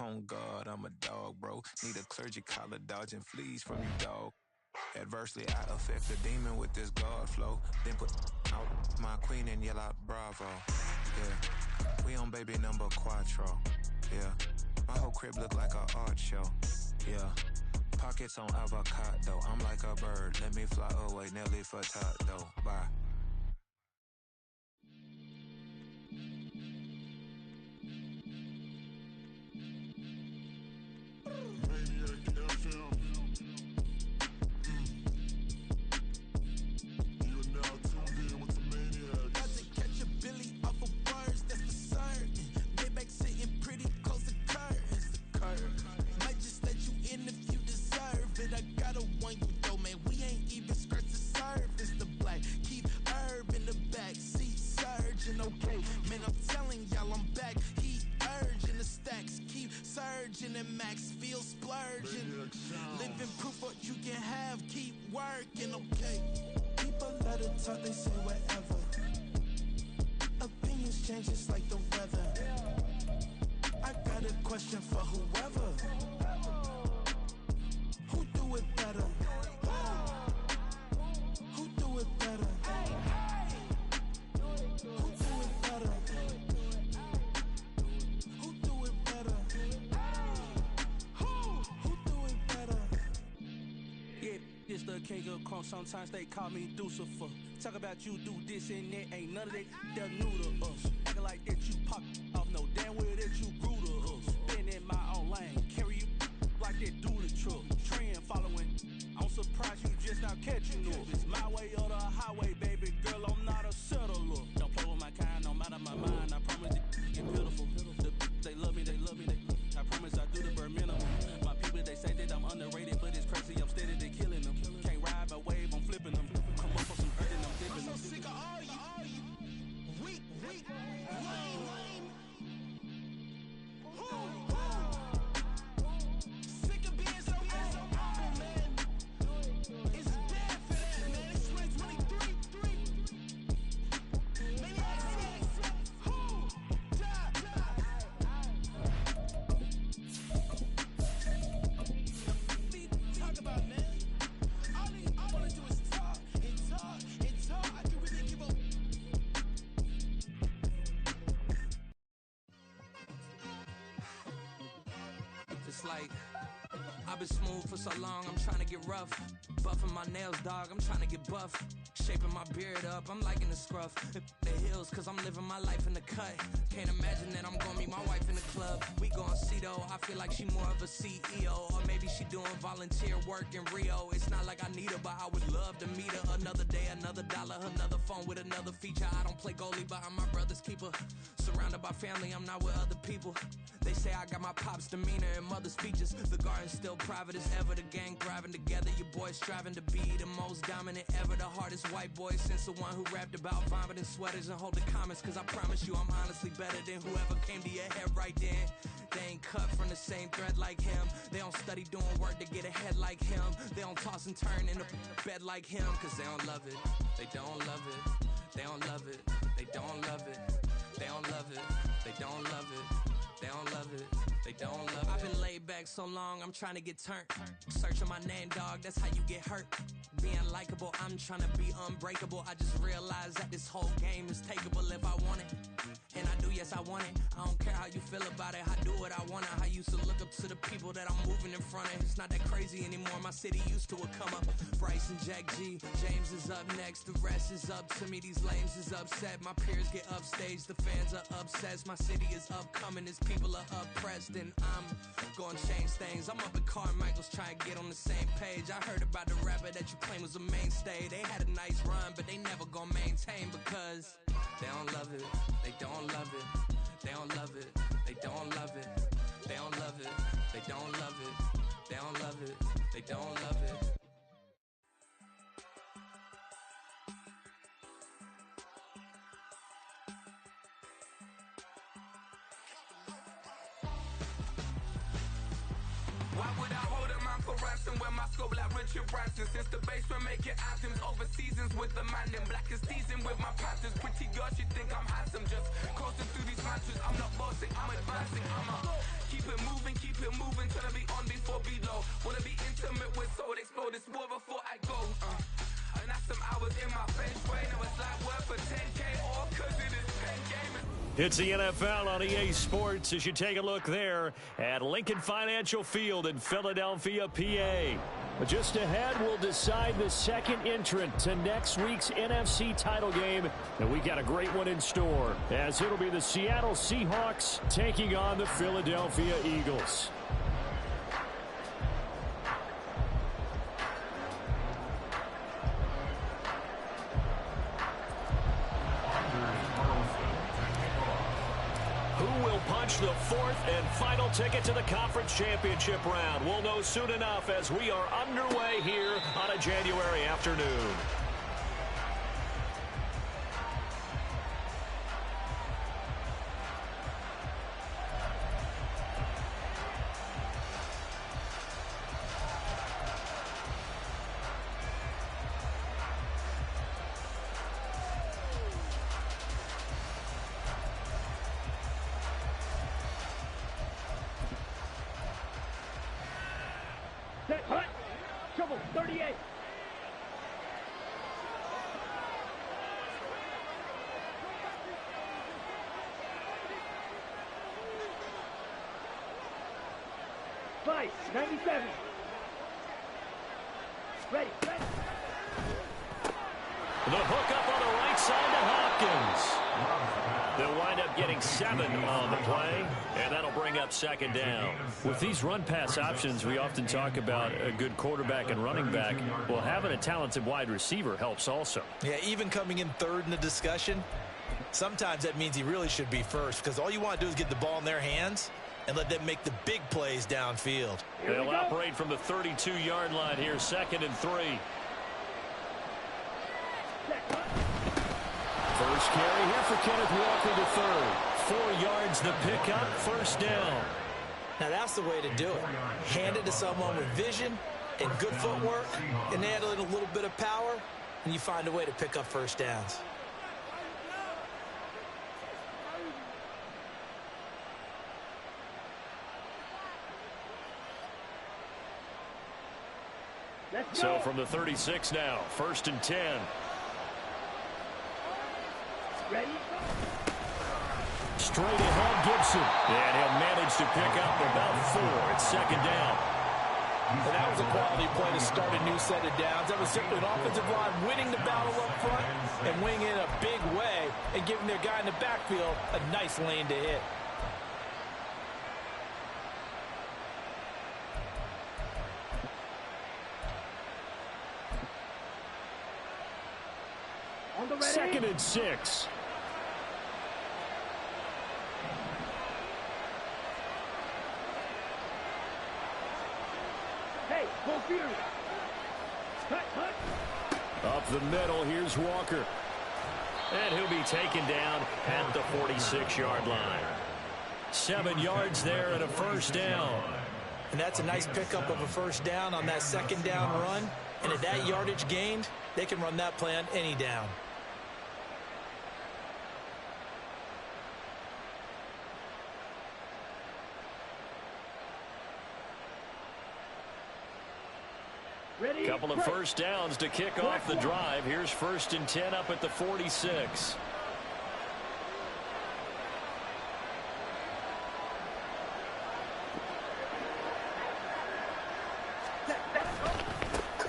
On God, I'm a dog, bro. Need a clergy collar dodging fleas from you, dog. Adversely, I affect the demon with this God flow. Then put out my queen and yell out bravo. Yeah, we on baby number quattro. Yeah, my whole crib look like a art show. Yeah, pockets on avocado. I'm like a bird. Let me fly away, Nelly Furtado. Bye. And max feel splurging. Living proof what you can have, keep working, okay? People let it talk, they say whatever. Opinions change just like the weather. I got a question for whoever. Who do it better? Who do it better? Who do it better? Who do it better? This the king of crunk, sometimes they call me Lucifer. Talk about you do this and that, ain't none of that, they're new to us. Acting like that you pop off, no damn well that you grew to us. Been in my own lane, carry you like that do the truck. Trend following, I'm surprised you just now catching up. It's my way or the highway, baby girl, I'm not a settler. Don't play with my kind, no matter my mind, I promise it get pitiful. They love me, I promise I do the bare minimum. My people, they say that I'm underrated, but it's crazy, I'm steady, they killing them. Can't ride my wave, I'm flipping them. Come up for some earth and I'm dipping them. I'm so sick of all you weak, lame. Sick of being so humble, man. It's dead for that, man. It's 2023. Maniacs. Who? Talk about, man. All I wanna do is talk. I can really give up. It's like I've been smooth for so long, I'm trying to get rough. Buffing my nails, dog, I'm trying to get buff. Shaping my beard up, I'm liking the scruff. The hills, cause I'm living my life in the cut. Can't imagine that I'm gonna meet my wife in the club. We gon' see though, I feel like she more of a CEO. Or maybe she doing volunteer work in Rio. It's not like I need her, but I would love to meet her. Another day, another dollar, another phone with another feature. I don't play goalie, but I'm my brother's keeper. Surrounded by family, I'm not with other people. They say I got my pop's demeanor and mother's features. The garden's still private as ever. The gang thriving together. Your boys striving to be the most dominant ever. The hardest white boy since the one who rapped about vomiting sweaters and holding comments. Cause I promise you I'm honestly better than whoever came to your head right then. They ain't cut from the same thread like him. They don't study doing work to get ahead like him. They don't toss and turn in the bed like him. Cause they don't love it. They don't love it. They don't love it. They don't love it. They don't love it. They don't love it. They don't love it, they don't love it. I've been laid back so long, I'm trying to get turned. Searching my name, dog, that's how you get hurt. Being likable, I'm trying to be unbreakable. I just realized that this whole game is takeable if I want it. And I do, yes, I want it. I don't care how you feel about it, I do what I want. I used to look up to the people that I'm moving in front of. It's not that crazy anymore, my city used to come up. Bryce and Jack G, James is up next. The rest is up to me, these lames is upset. My peers get upstage, the fans are obsessed. My city is upcoming, its people are oppressed. And I'm gonna change things. I'm up at Carmichael's trying to get on the same page. I heard about the rapper that you claim was a mainstay. They had a nice run, but they never gonna maintain because they don't love it, they don't love it, they don't love it, they don't love it, they don't love it, they don't love it, they don't love it, they don't love it. Why would I hold a man for ransom when my scope like Richard Branson? Since the basement making anthems over seasons with the man in black is teasing with my panthers. Pretty girl, she think I'm handsome. Just coasting through these mansions. I'm not bossing, I'm advancing. I'ma keep it moving, It's the NFL on EA Sports as you take a look there at Lincoln Financial Field in Philadelphia, PA. But just ahead, we'll decide the second entrant to next week's NFC title game. And we got a great one in store, as it'll be the Seattle Seahawks taking on the Philadelphia Eagles. The fourth and final ticket to the conference championship round. We'll know soon enough as we are underway here on a January afternoon. Hut, trouble, 38. Vice, 97. Ready. The hook up on the right side to Hopkins. They'll wind up getting 7 on the play, and that'll bring up second down. With these run-pass options, we often talk about a good quarterback and running back. Well, having a talented wide receiver helps also. Yeah, even coming in third in the discussion, sometimes that means he really should be first, because all you want to do is get the ball in their hands and let them make the big plays downfield. They'll operate from the 32-yard line here, 2nd and 3. First carry here for Kenneth Walker to third. 4 yards the pickup, first down. Now that's the way to do it. Hand it to someone with vision and good footwork, and add a little bit of power, and you find a way to pick up first downs. So from the 36 now, 1st and 10. Ready? Straight ahead, Gibson. And he'll manage to pick up about 4. It's second down. And that was a quality play to start a new set of downs. That was simply an offensive line winning the battle up front and winning it in a big way and giving their guy in the backfield a nice lane to hit. On the ready. 2nd and 6. Hey, full fury. Hut. Up the middle, here's Walker. And he'll be taken down at the 46-yard line. 7 yards there and a first down. And that's a nice pickup of a first down on that second down run. And at that yardage gained, they can run that play on any down. Ready? Couple of first downs to kick off the drive. Here's 1st and 10 up at the 46.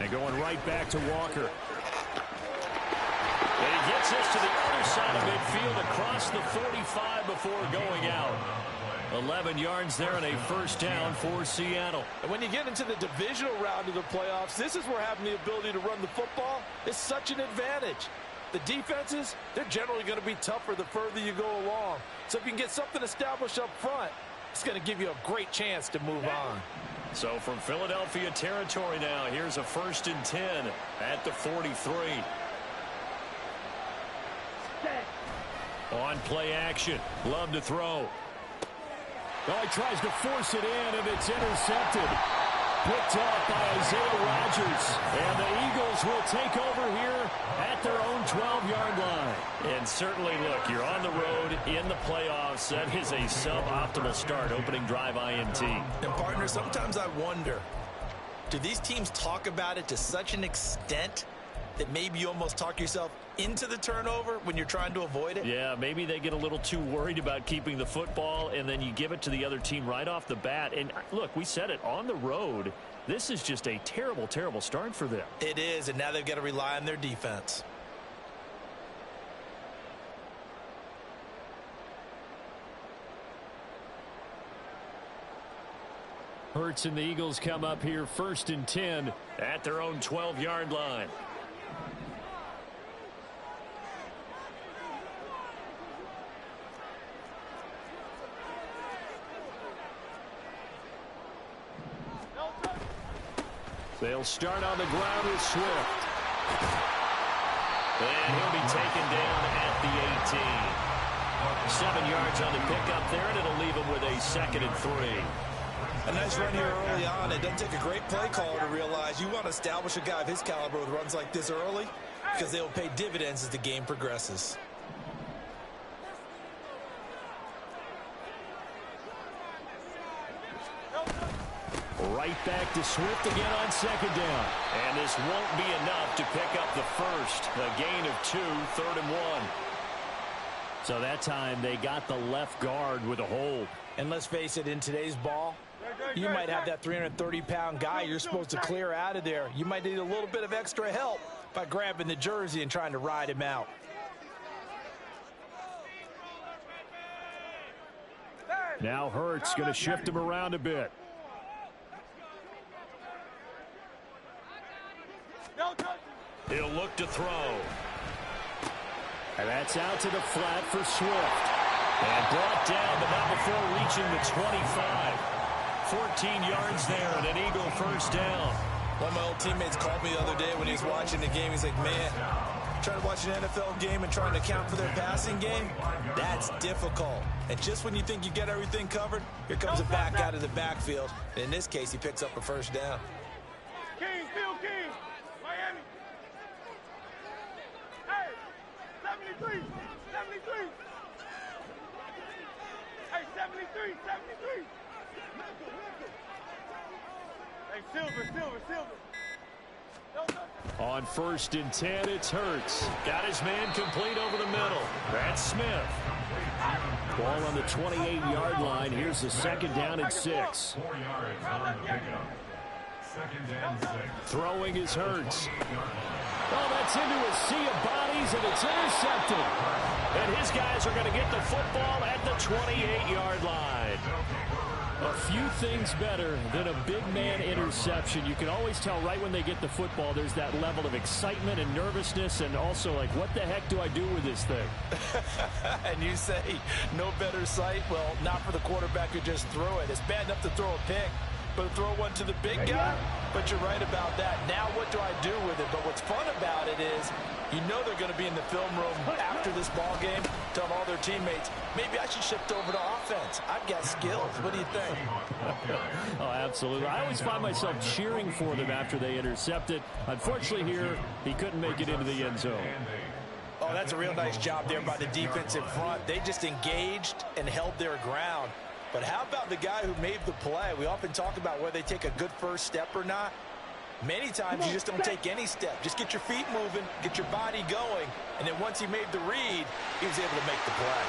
And going right back to Walker. And he gets this to the other side of midfield across the 45 before going out. 11 yards there and a first down for Seattle. And when you get into the divisional round of the playoffs, this is where having the ability to run the football is such an advantage. The defenses, they're generally going to be tougher the further you go along. So if you can get something established up front, it's going to give you a great chance to move on. So from Philadelphia territory now, here's a 1st and 10 at the 43. On play action, Love to throw. Oh, he tries to force it in, and it's intercepted. Picked up by Isaiah Rodgers. And the Eagles will take over here at their own 12-yard line. And certainly, look, you're on the road in the playoffs. That is a suboptimal start, opening drive INT. And, partner, sometimes I wonder, do these teams talk about it to such an extent that maybe you almost talk yourself into the turnover when you're trying to avoid it? Yeah, maybe they get a little too worried about keeping the football, and then you give it to the other team right off the bat. And look, we said it, on the road, this is just a terrible, terrible start for them. It is, and now they've got to rely on their defense. Hurts and the Eagles come up here 1st and 10 at their own 12-yard line. They'll start on the ground with Swift. And he'll be taken down at the 18. 7 yards on the pickup there, and it'll leave him with a 2nd and 3. A nice run here early on. It doesn't take a great play caller to realize you want to establish a guy of his caliber with runs like this early because they will pay dividends as the game progresses. Right back to Swift again on 2nd down. And this won't be enough to pick up the first. A gain of 2, 3rd and 1. So that time they got the left guard with a hold. And let's face it, in today's ball, you might have that 330-pound guy you're supposed to clear out of there. You might need a little bit of extra help by grabbing the jersey and trying to ride him out. Now Hurts going to shift him around a bit. He'll look to throw. And that's out to the flat for Swift. And brought down, but not before reaching the 25. 14 yards there and an Eagle first down. One of my old teammates called me the other day when he was watching the game. He's like, man, trying to watch an NFL game and trying to account for their passing game, that's difficult. And just when you think you get everything covered, here comes a back out of the backfield. And in this case, he picks up a first down. King, Phil King, Miami. Hey, 73, 73. Hey, 73, 73. Hey, Silver. On 1st and 10, it's Hurts. Got his man complete over the middle. That's Smith. Ball on the 28-yard line. Here's the 2nd down and 6. Throwing is Hurts. Oh, that's into a sea of bodies, and it's intercepted. And his guys are going to get the football at the 28-yard line. A few things better than a big man interception. You can always tell right when they get the football, there's that level of excitement and nervousness, and also like, what the heck do I do with this thing? And you say, no better sight? Well, not for the quarterback who just threw it. It's bad enough to throw a pick, but throw one to the big guy? But you're right about that. Now what do I do with it? But what's fun about it is you know they're going to be in the film room after this ball game, telling all their teammates, maybe I should shift over to offense. I've got skills. What do you think? Oh, absolutely. I always find myself cheering for them after they intercept it. Unfortunately here, he couldn't make it into the end zone. Oh, that's a real nice job there by the defensive front. They just engaged and held their ground. But how about the guy who made the play? We often talk about whether they take a good first step or not. Many times you just don't take any step. Just get your feet moving, get your body going, and then once he made the read, he was able to make the play.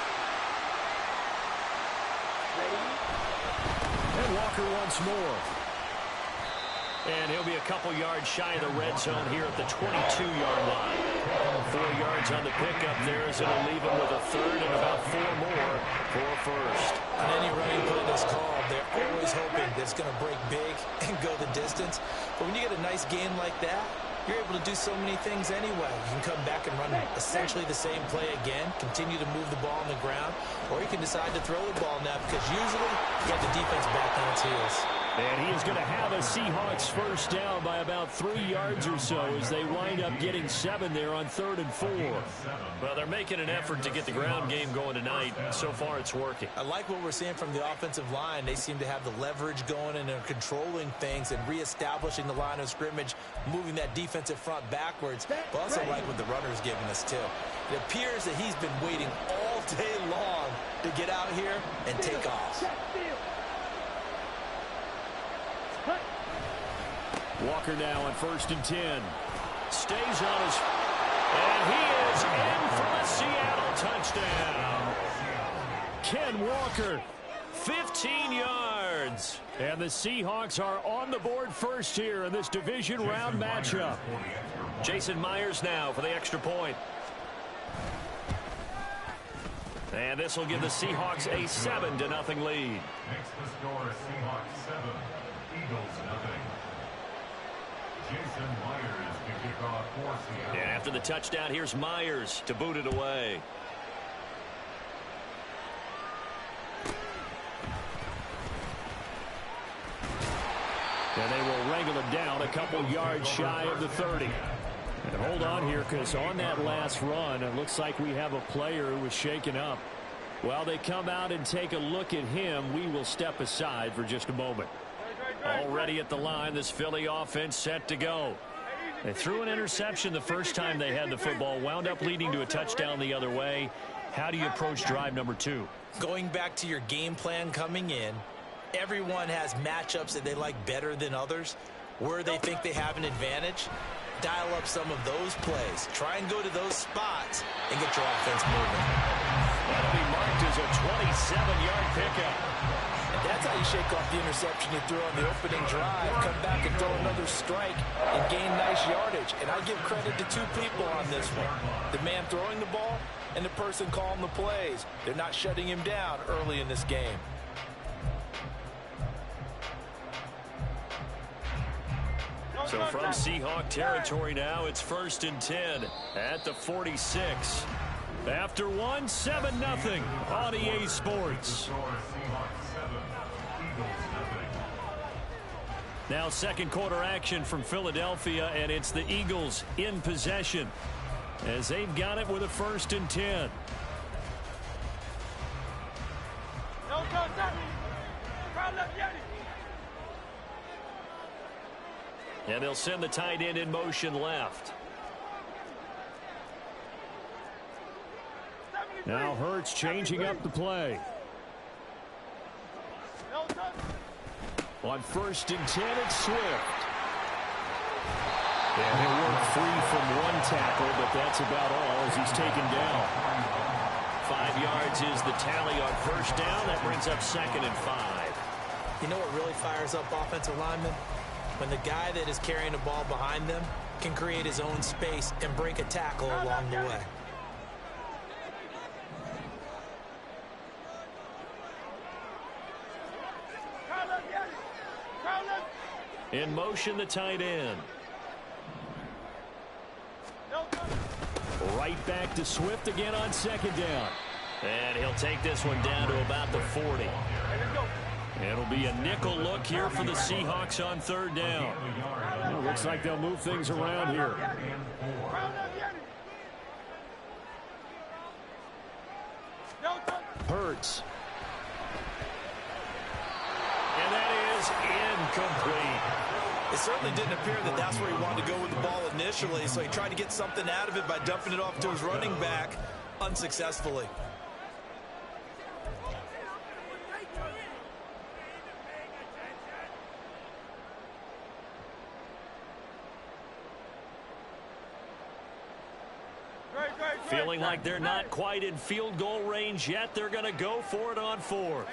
And Walker once more. And he'll be a couple yards shy of the red zone here at the 22-yard line. 4 yards on the pickup there as it'll leave him with a 3rd and about 4 more for a first. On any running play that's called, they're always hoping that it's going to break big and go the distance. But when you get a nice gain like that, you're able to do so many things anyway. You can come back and run essentially the same play again, continue to move the ball on the ground, or you can decide to throw the ball now because usually you got the defense back on its heels. And he is going to have a Seahawks first down by about 3 yards or so as they wind up getting 7 there on 3rd and 4. Well, they're making an effort to get the ground game going tonight. So far, it's working. I like what we're seeing from the offensive line. They seem to have the leverage going and they're controlling things and reestablishing the line of scrimmage, moving that defensive front backwards. But also like what the runner's giving us, too. It appears that he's been waiting all day long to get out here and take off. Walker now on 1st and 10. Stays on his... And he is in for the Seattle touchdown. Ken Walker, 15 yards. And the Seahawks are on the board first here in this division round matchup. Jason Myers now for the extra point. And this will give the Seahawks a 7-0 lead. Next to score, Seahawks 7, Eagles 0. Jason Myers to kick off for Seattle. And after the touchdown, here's Myers to boot it away. And they will wrangle it down a couple yards shy of the 30. And hold on here, because on that last run, it looks like we have a player who was shaken up. While they come out and take a look at him, we will step aside for just a moment. Already at the line, this Philly offense set to go. They threw an interception the first time they had the football, wound up leading to a touchdown the other way. How do you approach drive number 2? Going back to your game plan coming in, everyone has matchups that they like better than others. Where they think they have an advantage, dial up some of those plays. Try and go to those spots and get your offense moving. That'll be marked as a 27-yard pickup. And that's how you shake off the interception you threw on the opening drive, come back and throw another strike and gain nice yardage. And I give credit to two people on this one. The man throwing the ball and the person calling the plays. They're not shutting him down early in this game. So from Seahawk territory now, it's 1st and 10 at the 46. After 7-0 on EA Sports. Now second quarter action from Philadelphia, and it's the Eagles in possession as they've got it with a 1st and 10. And they'll send the tight end in motion left. Now Hurts changing up the play. On 1st and 10, it's Swift. And he'll work free from one tackle, but that's about all as he's taken down. 5 yards is the tally on 1st down. That brings up 2nd and 5. You know what really fires up offensive linemen? When the guy that is carrying the ball behind them can create his own space and break a tackle along the way. In motion, the tight end. Right back to Swift again on 2nd down. And he'll take this one down to about the 40. It'll be a nickel look here for the Seahawks on 3rd down. Well, looks like they'll move things around here. Hurts. And that is incomplete. It certainly didn't appear that that's where he wanted to go with the ball initially, so he tried to get something out of it by dumping it off to his running back unsuccessfully. Feeling like they're not quite in field goal range yet. They're going to go for it on 4th.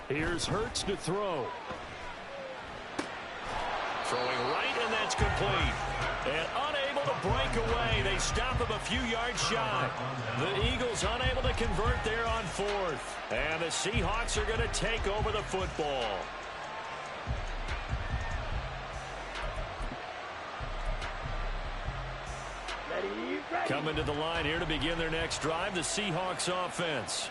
Here's Hurts to throw. Throwing right, and that's complete. And unable to break away. They stop him a few yards shy. The Eagles unable to convert there on 4th. And the Seahawks are going to take over the football. Coming to the line here to begin their next drive, the Seahawks offense.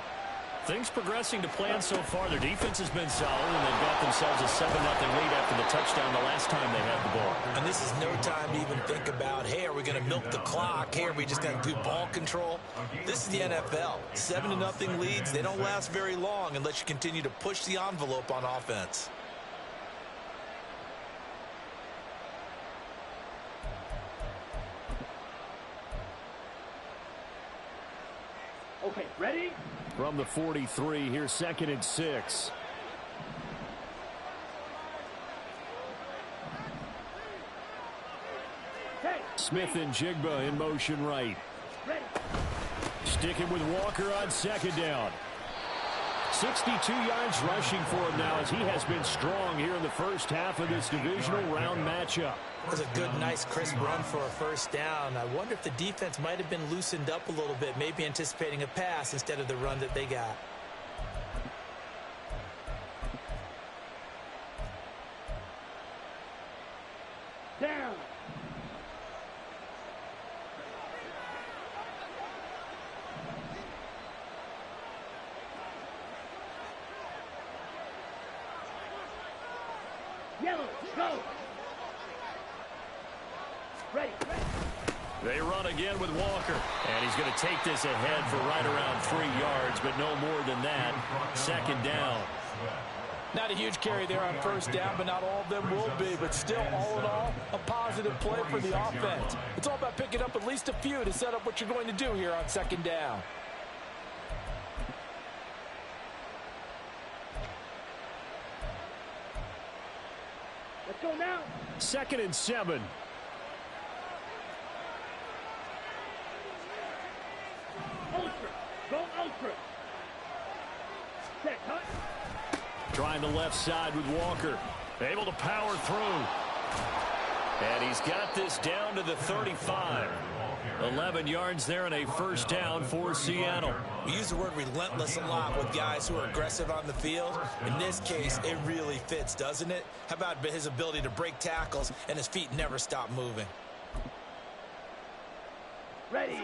Things progressing to plan so far. Their defense has been solid, and they've got themselves a 7-0 lead after the touchdown the last time they had the ball. And this is no time to even think about, hey, are we going to milk the clock? Hey, are we just going to do ball control? This is the NFL. 7-0 leads, they don't last very long unless you continue to push the envelope on offense. Okay, ready? From the 43, here's 2nd and 6. Smith and Jigba in motion right. Sticking with Walker on 2nd down. 62 yards rushing for him now as he has been strong here in the first half of this divisional round matchup. It was a good, nice, crisp run for a first down. I wonder if the defense might have been loosened up a little bit, maybe anticipating a pass instead of the run that they got. Down. Yellow, go. Ready. They run again with Walker. And he's going to take this ahead for right around 3 yards, but no more than that. 2nd down. Not a huge carry there on first down, but not all of them will be. But still, all in all, a positive play for the offense. It's all about picking up at least a few to set up what you're going to do here on 2nd down. Let's go now. 2nd and 7. Ultra. Go ultra. Set, cut. Trying the left side with Walker. Able to power through. And he's got this down to the 35. 11 yards there and a first down for Seattle. We use the word relentless a lot with guys who are aggressive on the field. In this case, it really fits, doesn't it? How about his ability to break tackles and his feet never stop moving? Ready.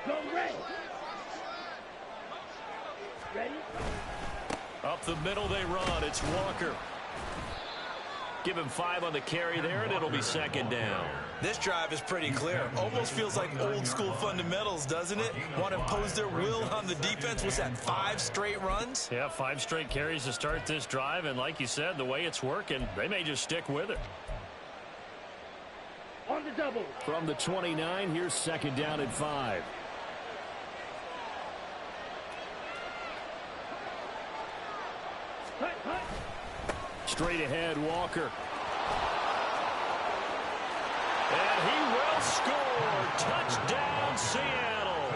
Go red. Ready? Up the middle they run. It's Walker. Give him 5 on the carry there, and it'll be 2nd down. This drive is pretty clear. Almost feels like old school fundamentals, doesn't it? Want to impose their will on the defense. Was that 5 straight runs? Yeah, 5 straight carries to start this drive, and like you said, the way it's working, they may just stick with it. On the double. From the 29, here's 2nd down and 5. Cut, cut. Straight ahead, Walker. And he will score. Touchdown, Seattle.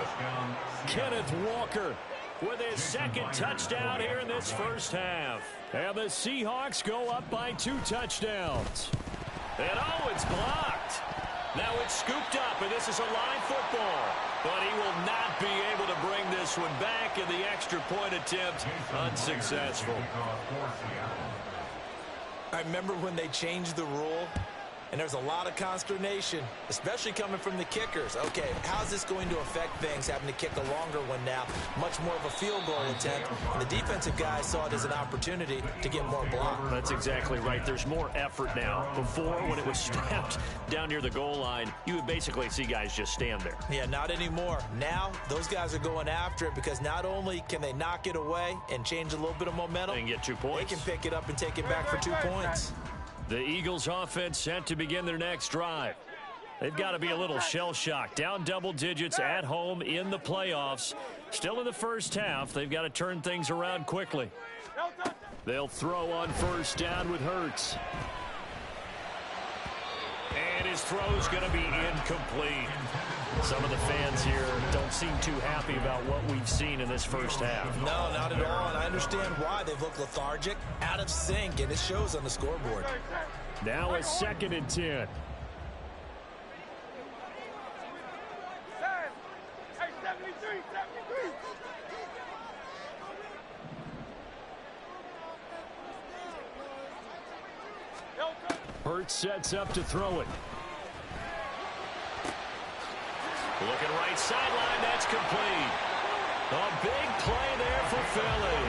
Kenneth Walker with his 2nd touchdown here in this first half. And the Seahawks go up by 2 touchdowns. And it's blocked. Now it's scooped up, and this is a line football. But he will not be able to bring this one back, and the extra point attempt unsuccessful. I remember when they changed the rule, and there's a lot of consternation, especially coming from the kickers. Okay, how's this going to affect things, having to kick a longer one now? Much more of a field goal attempt. And the defensive guys saw it as an opportunity to get more block. That's exactly right. There's more effort now. Before, when it was snapped down near the goal line, you would basically see guys just stand there. Yeah, not anymore. Now, those guys are going after it because not only can they knock it away and change a little bit of momentum, and get 2 points. They can pick it up and take it back for 2 points. The Eagles offense set to begin their next drive. They've got to be a little shell-shocked. Down double digits at home in the playoffs. Still in the first half. They've got to turn things around quickly. They'll throw on first down with Hurts. And his throw's going to be incomplete. Some of the fans here don't seem too happy about what we've seen in this first half. No, not at all, and I understand why. They've looked lethargic, out of sync, and it shows on the scoreboard. Now it's 2nd and 10. Hey, 73, 73. Hurts sets up to throw it. Looking right sideline, that's complete. A big play there for Philly.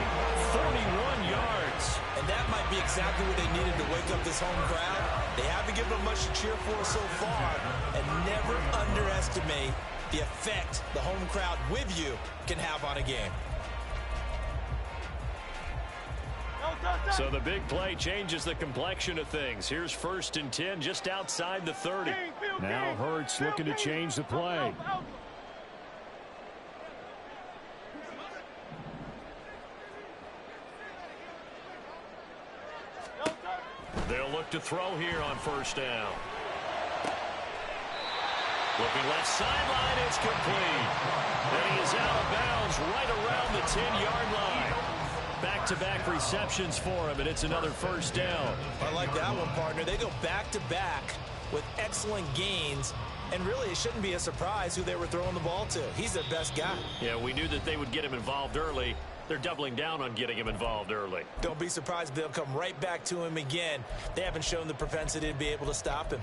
41 yards. And that might be exactly what they needed to wake up this home crowd. They haven't given them much to cheer for so far. And never underestimate the effect the home crowd with you can have on a game. So the big play changes the complexion of things. Here's 1st and 10 just outside the 30. Now Hurts looking to change the play. They'll look to throw here on 1st down. Looking left sideline, it's complete. And he is out of bounds right around the 10-yard line. Back-to-back receptions for him, and it's another 1st down. I like that one, partner. They go back-to-back with excellent gains, and really it shouldn't be a surprise who they were throwing the ball to. He's their best guy. Yeah, we knew that they would get him involved early. They're doubling down on getting him involved early. Don't be surprised if they'll come right back to him again. They haven't shown the propensity to be able to stop him.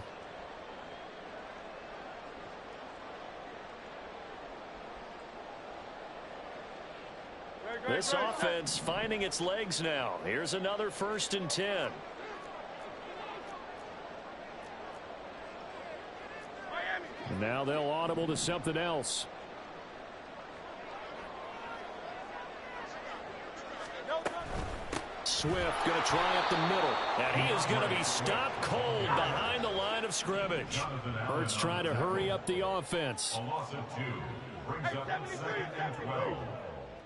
This offense finding its legs now. Here's another 1st and 10. And now they'll audible to something else. Swift going to try up the middle. And he is going to be stopped cold behind the line of scrimmage. Hurts trying to hurry up the offense. A loss of 2 brings up 2nd and 12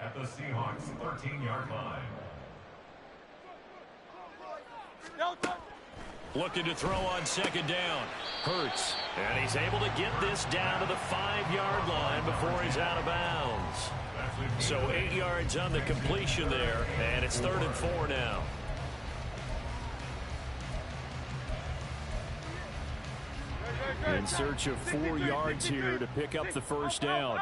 at the Seahawks 13-yard line. Looking to throw on 2nd down. Hurts. And he's able to get this down to the 5-yard line before he's out of bounds. So 8 yards on the completion there, and it's 3rd and 4 now. In search of 4 yards here to pick up the 1st down.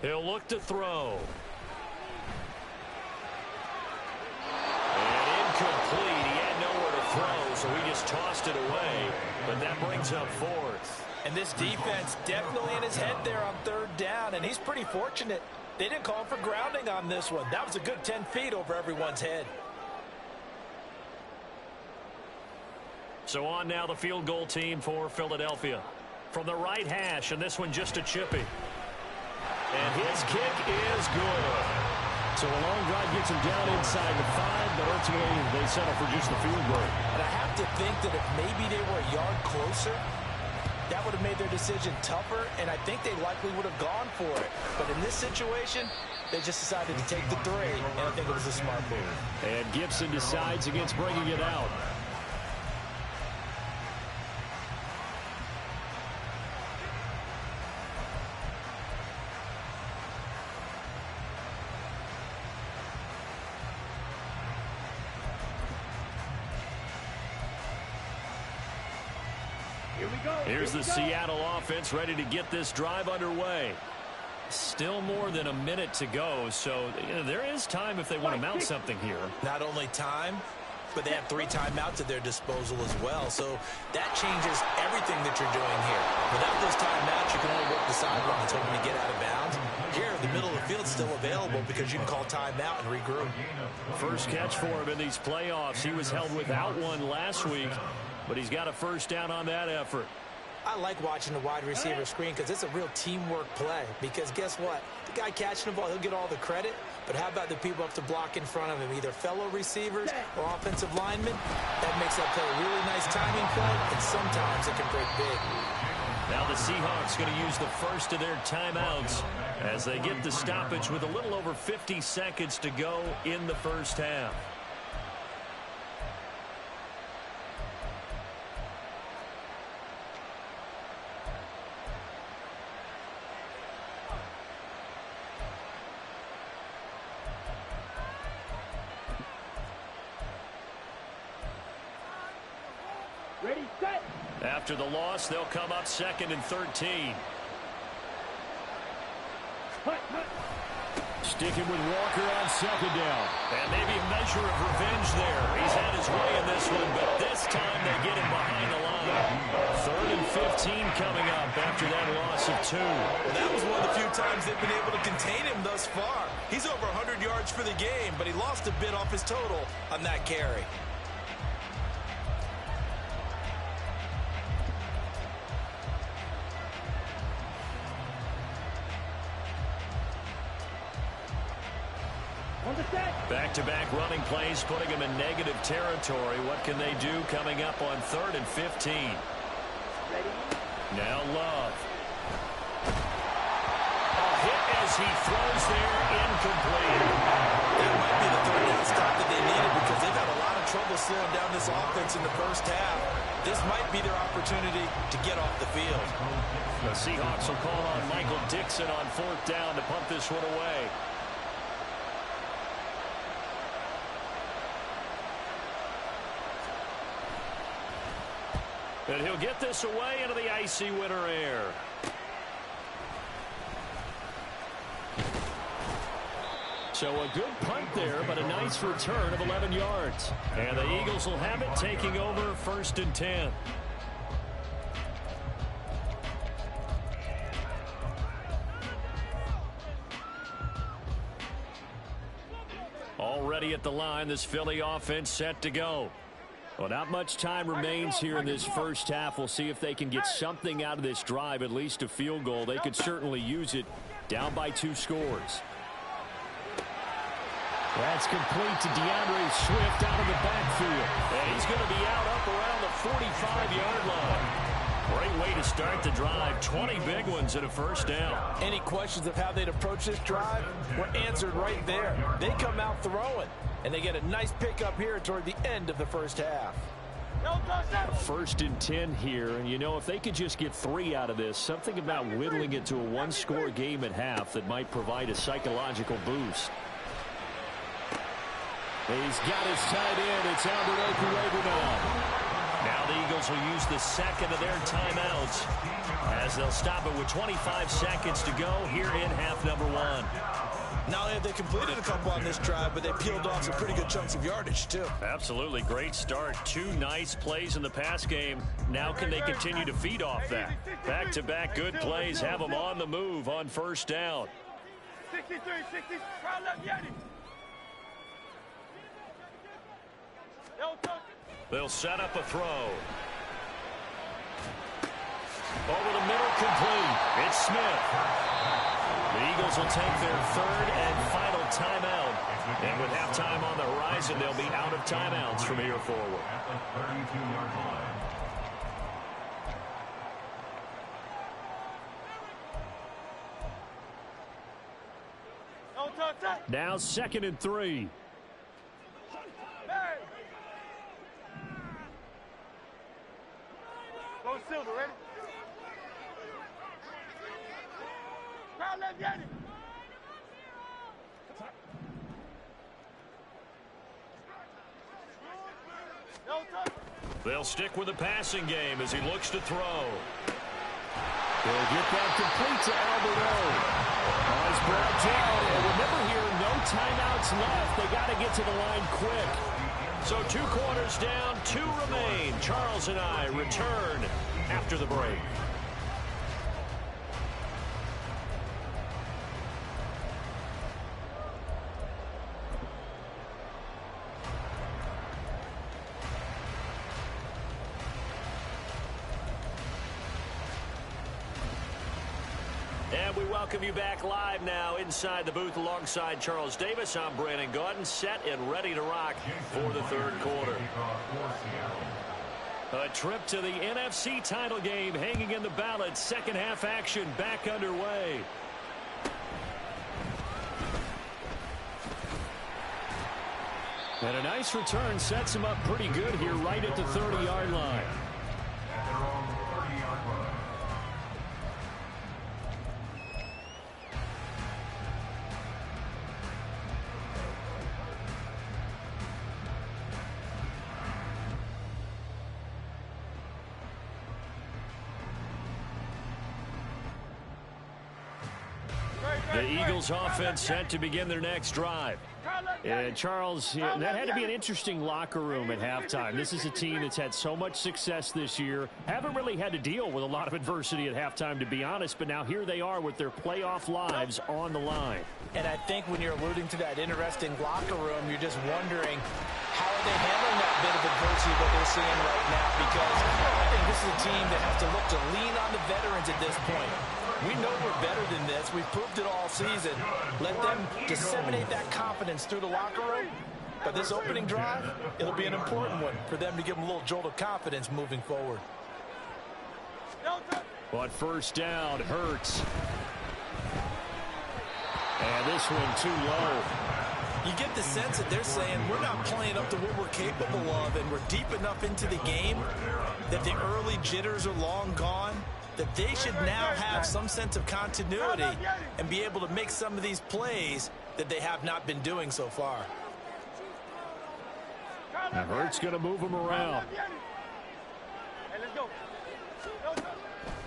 He'll look to throw. Incomplete. He had nowhere to throw, so he just tossed it away. But that brings up 4th. And this defense definitely in his head there on 3rd down, and he's pretty fortunate. They didn't call for grounding on this one. That was a good 10 feet over everyone's head. So on now the field goal team for Philadelphia. From the right hash, and this one just a chippy. And his kick is good. So a long drive gets him down inside the 5, but ultimately they settle for just the field goal. And I have to think that if maybe they were a yard closer, that would have made their decision tougher, and I think they likely would have gone for it. But in this situation, they just decided to take the 3, and I think it was a smart move. And Gibson decides against bringing it out. Here's the Seattle offense ready to get this drive underway. Still more than a minute to go, so there is time if they want to mount something here. Not only time, but they have 3 timeouts at their disposal as well, so that changes everything that you're doing here. Without those timeouts, you can only work the sidelines hoping to get out of bounds. Here, the middle of the field's still available because you can call timeout and regroup. First catch for him in these playoffs. He was held without one last week, but he's got a 1st down on that effort. I like watching the wide receiver screen because it's a real teamwork play. Because guess what? The guy catching the ball, he'll get all the credit. But how about the people up to block in front of him, either fellow receivers or offensive linemen? That makes that play a really nice timing play, and sometimes it can break big. Now the Seahawks going to use the first of their timeouts as they get the stoppage with a little over 50 seconds to go in the 1st half. Ready, set. After the loss, they'll come up 2nd and 13. Sticking with Walker on 2nd down. And maybe a measure of revenge there. He's had his way in this one, but this time they get him behind the line. 3rd and 15 coming up after that loss of 2. Well, that was one of the few times they've been able to contain him thus far. He's over 100 yards for the game, but he lost a bit off his total on that carry. Back-to-back running plays, putting them in negative territory. What can they do coming up on 3rd and 15? Now Love. A hit as he throws there, incomplete. That might be the third down stop that they needed because they've had a lot of trouble slowing down this offense in the first half. This might be their opportunity to get off the field. The Seahawks will call on Michael Dixon on 4th down to punt this one away. And he'll get this away into the icy winter air. So a good punt there, but a nice return of 11 yards. And the Eagles will have it, taking over 1st and 10. Already at the line, this Philly offense set to go. Well, not much time remains here in this first half. We'll see if they can get something out of this drive, at least a field goal. They could certainly use it, down by 2 scores. That's complete to DeAndre Swift out of the backfield. And he's going to be out up around the 45-yard line. Great way to start the drive. 20 big ones and a first down. Any questions of how they'd approach this drive were answered right there. They come out throwing, and they get a nice pickup here toward the end of the first half. 1st and 10 here, and you know, if they could just get 3 out of this, something about whittling it to a 1-score game at half that might provide a psychological boost. He's got his tight end. It's Albert Okuegbunam now. Now the Eagles will use the second of their timeouts as they'll stop it with 25 seconds to go here in half number 1. Not only have they completed a couple on this drive, but they peeled off some pretty good chunks of yardage, too. Absolutely. Great start. 2 nice plays in the pass game. Now can they continue to feed off that? Back-to-back good plays have them on the move on 1st down. 63, 60, crowd left, Yeti. They'll set up a throw. Over the middle, complete. It's Smith. The Eagles will take their 3rd and final timeout. And with halftime on the horizon, they'll be out of timeouts from here forward. At the 32-yard line. Now 2nd and 3. Go Silver, ready? Crowd left, Yeti. They'll stick with the passing game as he looks to throw. They'll get that complete to Albert O. He's brought down. And remember here, no timeouts left. They got to get to the line quick. So 2 quarters down, 2 remain. Charles and I return after the break. And we welcome you back live now inside the booth alongside Charles Davis. I'm Brandon Gaudin, set and ready to rock for the 3rd quarter. A trip to the NFC title game hanging in the balance. Second half action back underway. And a nice return sets him up pretty good here right at the 30-yard line. The Eagles offense set to begin their next drive. And Charles, that had to be an interesting locker room at halftime. This is a team that's had so much success this year. Haven't really had to deal with a lot of adversity at halftime, to be honest. But now here they are with their playoff lives on the line. And I think when you're alluding to that interesting locker room, you're just wondering how are they handling that bit of adversity that they're seeing right now? Because I think this is a team that has to look to lean on the veterans at this point. We know we're better than this. We've proved it all season. Let them disseminate that confidence through the locker room. But this opening drive, it'll be an important one for them to give them a little jolt of confidence moving forward. But first down, Hurts. And this one too low. You get the sense that they're saying we're not playing up to what we're capable of, and we're deep enough into the game that the early jitters are long gone, that they should now have some sense of continuity and be able to make some of these plays that they have not been doing so far. Now Hurts going to move him around.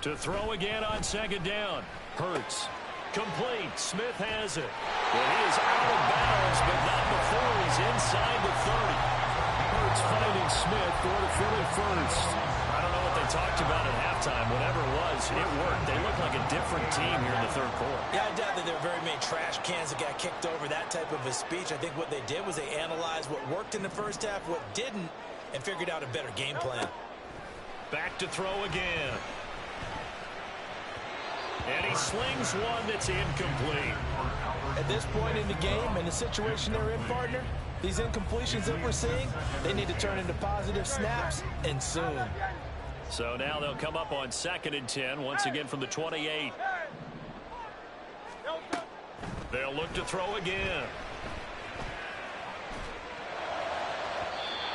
To throw again on second down. Hurts. Complete. Smith has it. And he is out of bounds, but not before he's inside the 30. Hurts finding Smith for the 41st. I don't know what they talked about at halftime. Whatever it was, it worked. They look like a different team here in the third quarter. Yeah, I doubt that there were very many trash cans that got kicked over, that type of a speech. I think what they did was they analyzed what worked in the first half, what didn't, and figured out a better game plan. Back to throw again. And he slings one that's incomplete. At this point in the game and the situation they're in, partner, these incompletions that we're seeing, they need to turn into positive snaps, and soon. So now they'll come up on 2nd and 10, once again from the 28. They'll look to throw again.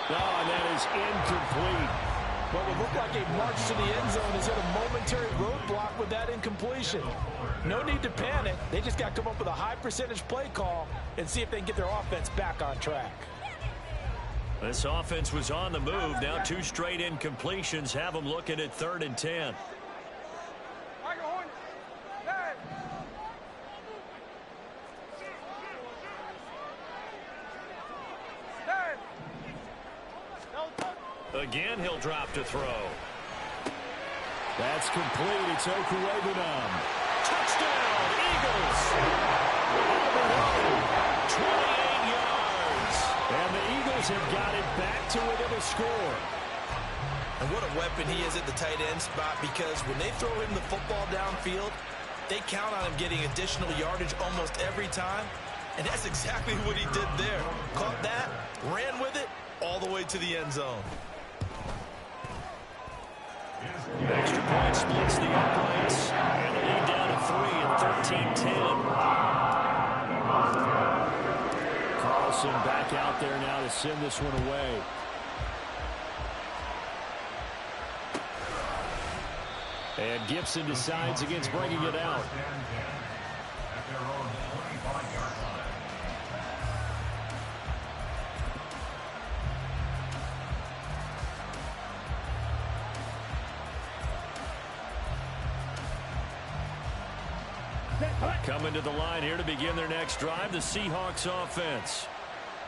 Oh, and that is incomplete. What would look like a march to the end zone is at a momentary roadblock with that incompletion. No need to panic. They just got to come up with a high percentage play call and see if they can get their offense back on track. This offense was on the move. Now 2 straight incompletions have them looking at 3rd and 10. Again, he'll drop to throw. That's complete. It's Okuegbunam. Touchdown, Eagles! 28 yards. And the Eagles have got it back to within a score. And what a weapon he is at the tight end spot, because when they throw him the football downfield, they count on him getting additional yardage almost every time. And that's exactly what he did there. Caught that, ran with it, all the way to the end zone. Extra point splits the uprights. And the lead down to 3 at 13-10. Carlson back out there now to send this one away. And Gibson decides against bringing it out. Coming to the line here to begin their next drive, the Seahawks offense.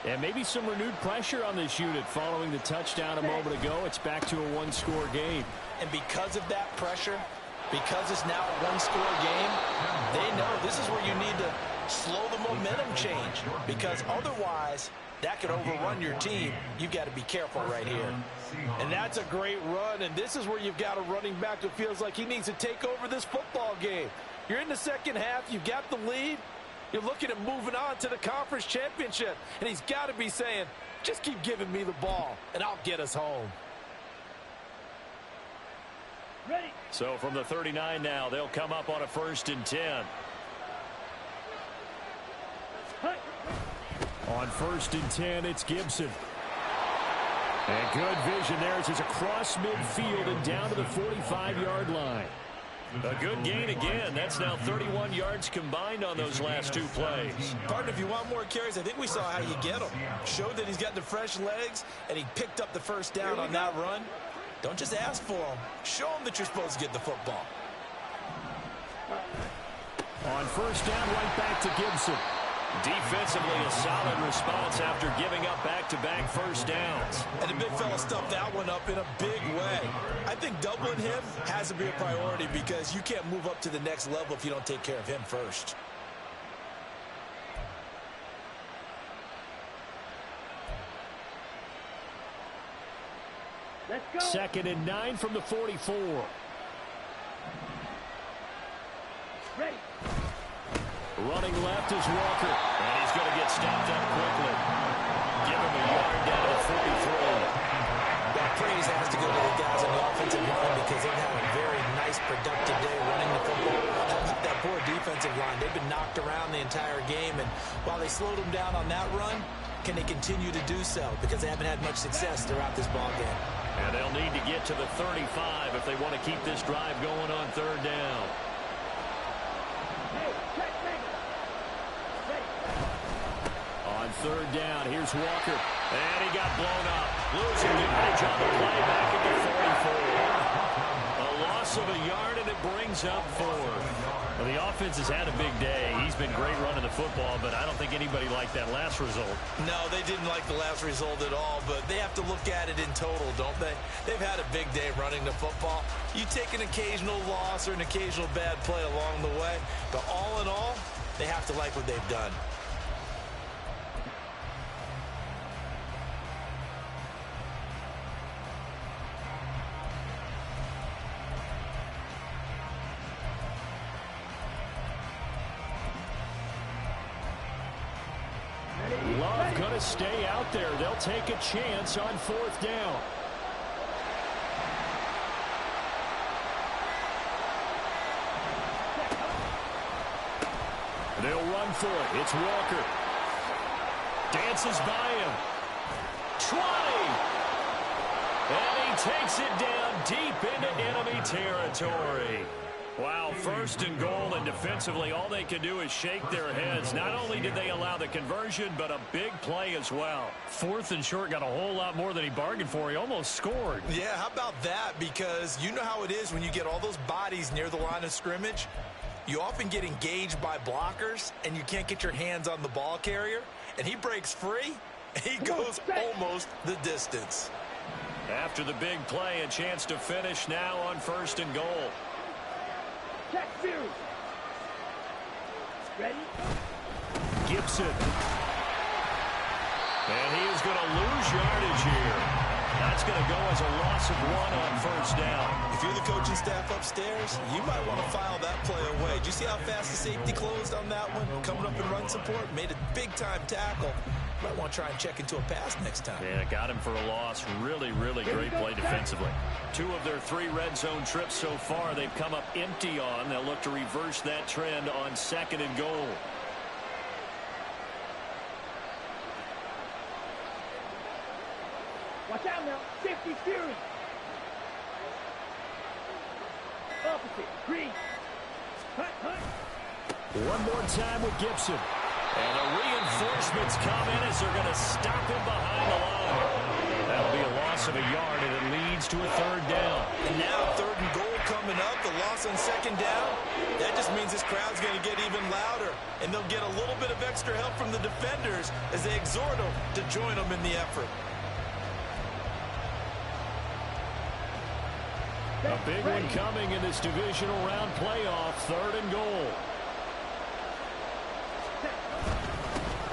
And maybe some renewed pressure on this unit following the touchdown a moment ago. It's back to a one-score game. And because of that pressure, because it's now a one-score game, they know this is where you need to slow the momentum change, because otherwise that could overrun your team. You've got to be careful right here. And that's a great run, and this is where you've got a running back who feels like he needs to take over this football game. You're in the second half. You've got the lead. You're looking at moving on to the conference championship. And he's got to be saying, just keep giving me the ball, and I'll get us home. Ready. So from the 39 now, they'll come up on a 1st and 10. On 1st and 10, it's Gibson. And good vision there as he's across midfield and down to the 45-yard line. A good gain again. That's now 31 yards combined on those last 2 plays. Partner, if you want more carries, I think we saw how you get them. Showed that he's got the fresh legs, and he picked up the first down on that run. Don't just ask for him. Show him that you're supposed to get the football. On 1st down, right back to Gibson. Defensively, a solid response after giving up back-to-back first downs. And the big fella stuffed that one up in a big way. I think doubling him has to be a priority, because you can't move up to the next level if you don't take care of him first. Let's go. 2nd and 9 from the 44. Ready. Running left is Walker. And he's going to get stopped up quickly. Give him a yard down to 43. That praise has to go to the guys on the offensive line because they've had a very nice, productive day running the football. That poor defensive line, they've been knocked around the entire game, and while they slowed them down on that run, can they continue to do so? Because they haven't had much success throughout this ball game. And they'll need to get to the 35 if they want to keep this drive going on 3rd down. On 3rd down, here's Walker. And he got blown up. Losing yardage on the play back at the 44. A loss of a yard, and it brings up 4. Well, the offense has had a big day. He's been great running the football, but I don't think anybody liked that last result. No, they didn't like the last result at all, but they have to look at it in total, don't they? They've had a big day running the football. You take an occasional loss or an occasional bad play along the way, but all in all, they have to like what they've done. Love going to stay out there. They'll take a chance on 4th down. They'll run for it. It's Walker. Dances by him. 20. And he takes it down deep into enemy territory. Wow, 1st and goal, and defensively, all they can do is shake their heads. Not only did they allow the conversion, but a big play as well. 4th and short, got a whole lot more than he bargained for. He almost scored. Yeah, how about that? Because you know how it is when you get all those bodies near the line of scrimmage. You often get engaged by blockers, and you can't get your hands on the ball carrier. And he breaks free, and he goes almost the distance. After the big play, a chance to finish now on 1st and goal. Check series. Ready? Gibson. And he is going to lose yardage here. That's going to go as a loss of 1 on 1st down. If you're the coaching staff upstairs, you might want to file that play away. Did you see how fast the safety closed on that one? Coming up in run support, made a big-time tackle. Might want to try and check into a pass next time. Yeah, got him for a loss. Really, really great play defensively. 2 of their 3 red zone trips so far, they've come up empty on. They'll look to reverse that trend on 2nd and goal. Watch out now. Safety fury. Opposite. Green. Hunt, hunt. One more time with Gibson. And the reinforcements come in as they're going to stop him behind the line. That'll be a loss of a yard, and it leads to a 3rd down. And now 3rd and goal coming up, the loss on 2nd down. That just means this crowd's going to get even louder, and they'll get a little bit of extra help from the defenders as they exhort them to join them in the effort. A big one coming in this divisional round playoff, 3rd and goal.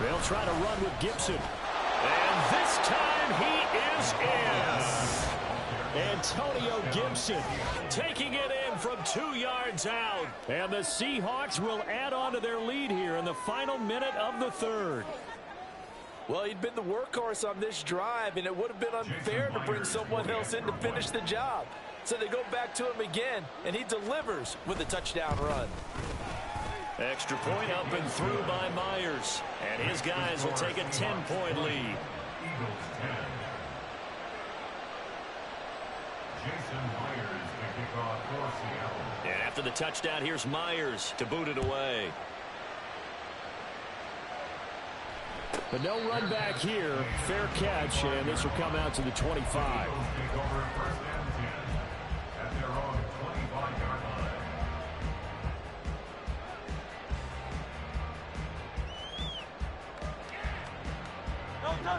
They'll try to run with Gibson. And this time he is in. Antonio Gibson taking it in from 2 yards out. And the Seahawks will add on to their lead here in the final minute of the 3rd. Well, he'd been the workhorse on this drive, and it would have been unfair to bring someone else in to finish the job. So they go back to him again, and he delivers with a touchdown run. Extra point up and through by Myers. And his guys will take a 10-point lead. Eagles 10. Jason Myers to kick off for Seattle. And after the touchdown, here's Myers to boot it away. But no run back here. Fair catch, and this will come out to the 25. Eagles take over 1st and 10 at their own 25-yard line.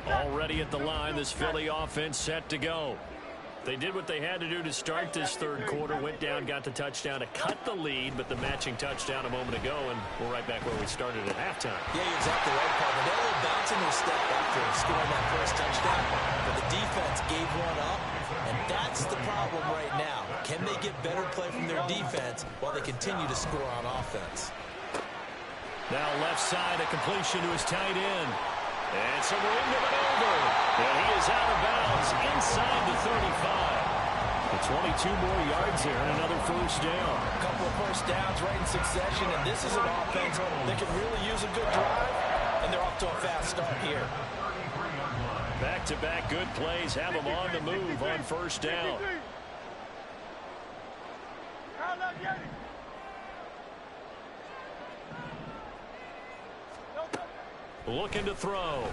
Already at the line, this Philly offense set to go. They did what they had to do to start this 3rd quarter, went down, got the touchdown to cut the lead, but the matching touchdown a moment ago, and we're right back where we started at halftime. Yeah, you're exactly right, partner. They had a little bounce in their step after scoring that first touchdown, but the defense gave one up and Can they get better play from their defense while they continue to score on offense? Now left side, a completion to his tight end. And some room to maneuver. And he is out of bounds inside the 35. 22 more yards there and another first down. A couple of first downs right in succession, and this is an offense that can really use a good drive, and they're off to a fast start here. Back-to-back good plays have them on the move on first down. Looking to throw.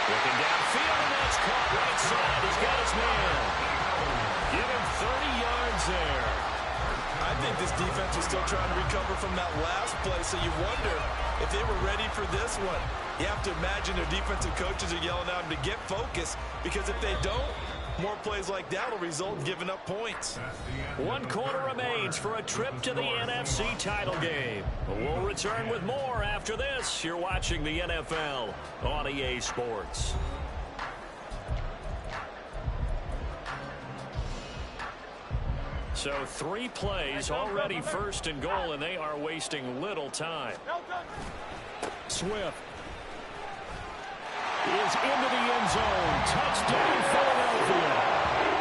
Looking downfield, and that's caught right side. He's got his man. Give him 30 yards there. I think this defense is still trying to recover from that last play, so you wonder if they were ready for this one. You have to imagine their defensive coaches are yelling at them to get focused, because if they don't, more plays like that will result in giving up points. 1 quarter remains for a trip to the NFC title game. We'll return with more after this. You're watching the NFL on EA Sports. So 3 plays already first and goal, and they are wasting little time. Swift is into the end zone. Touchdown, Philadelphia.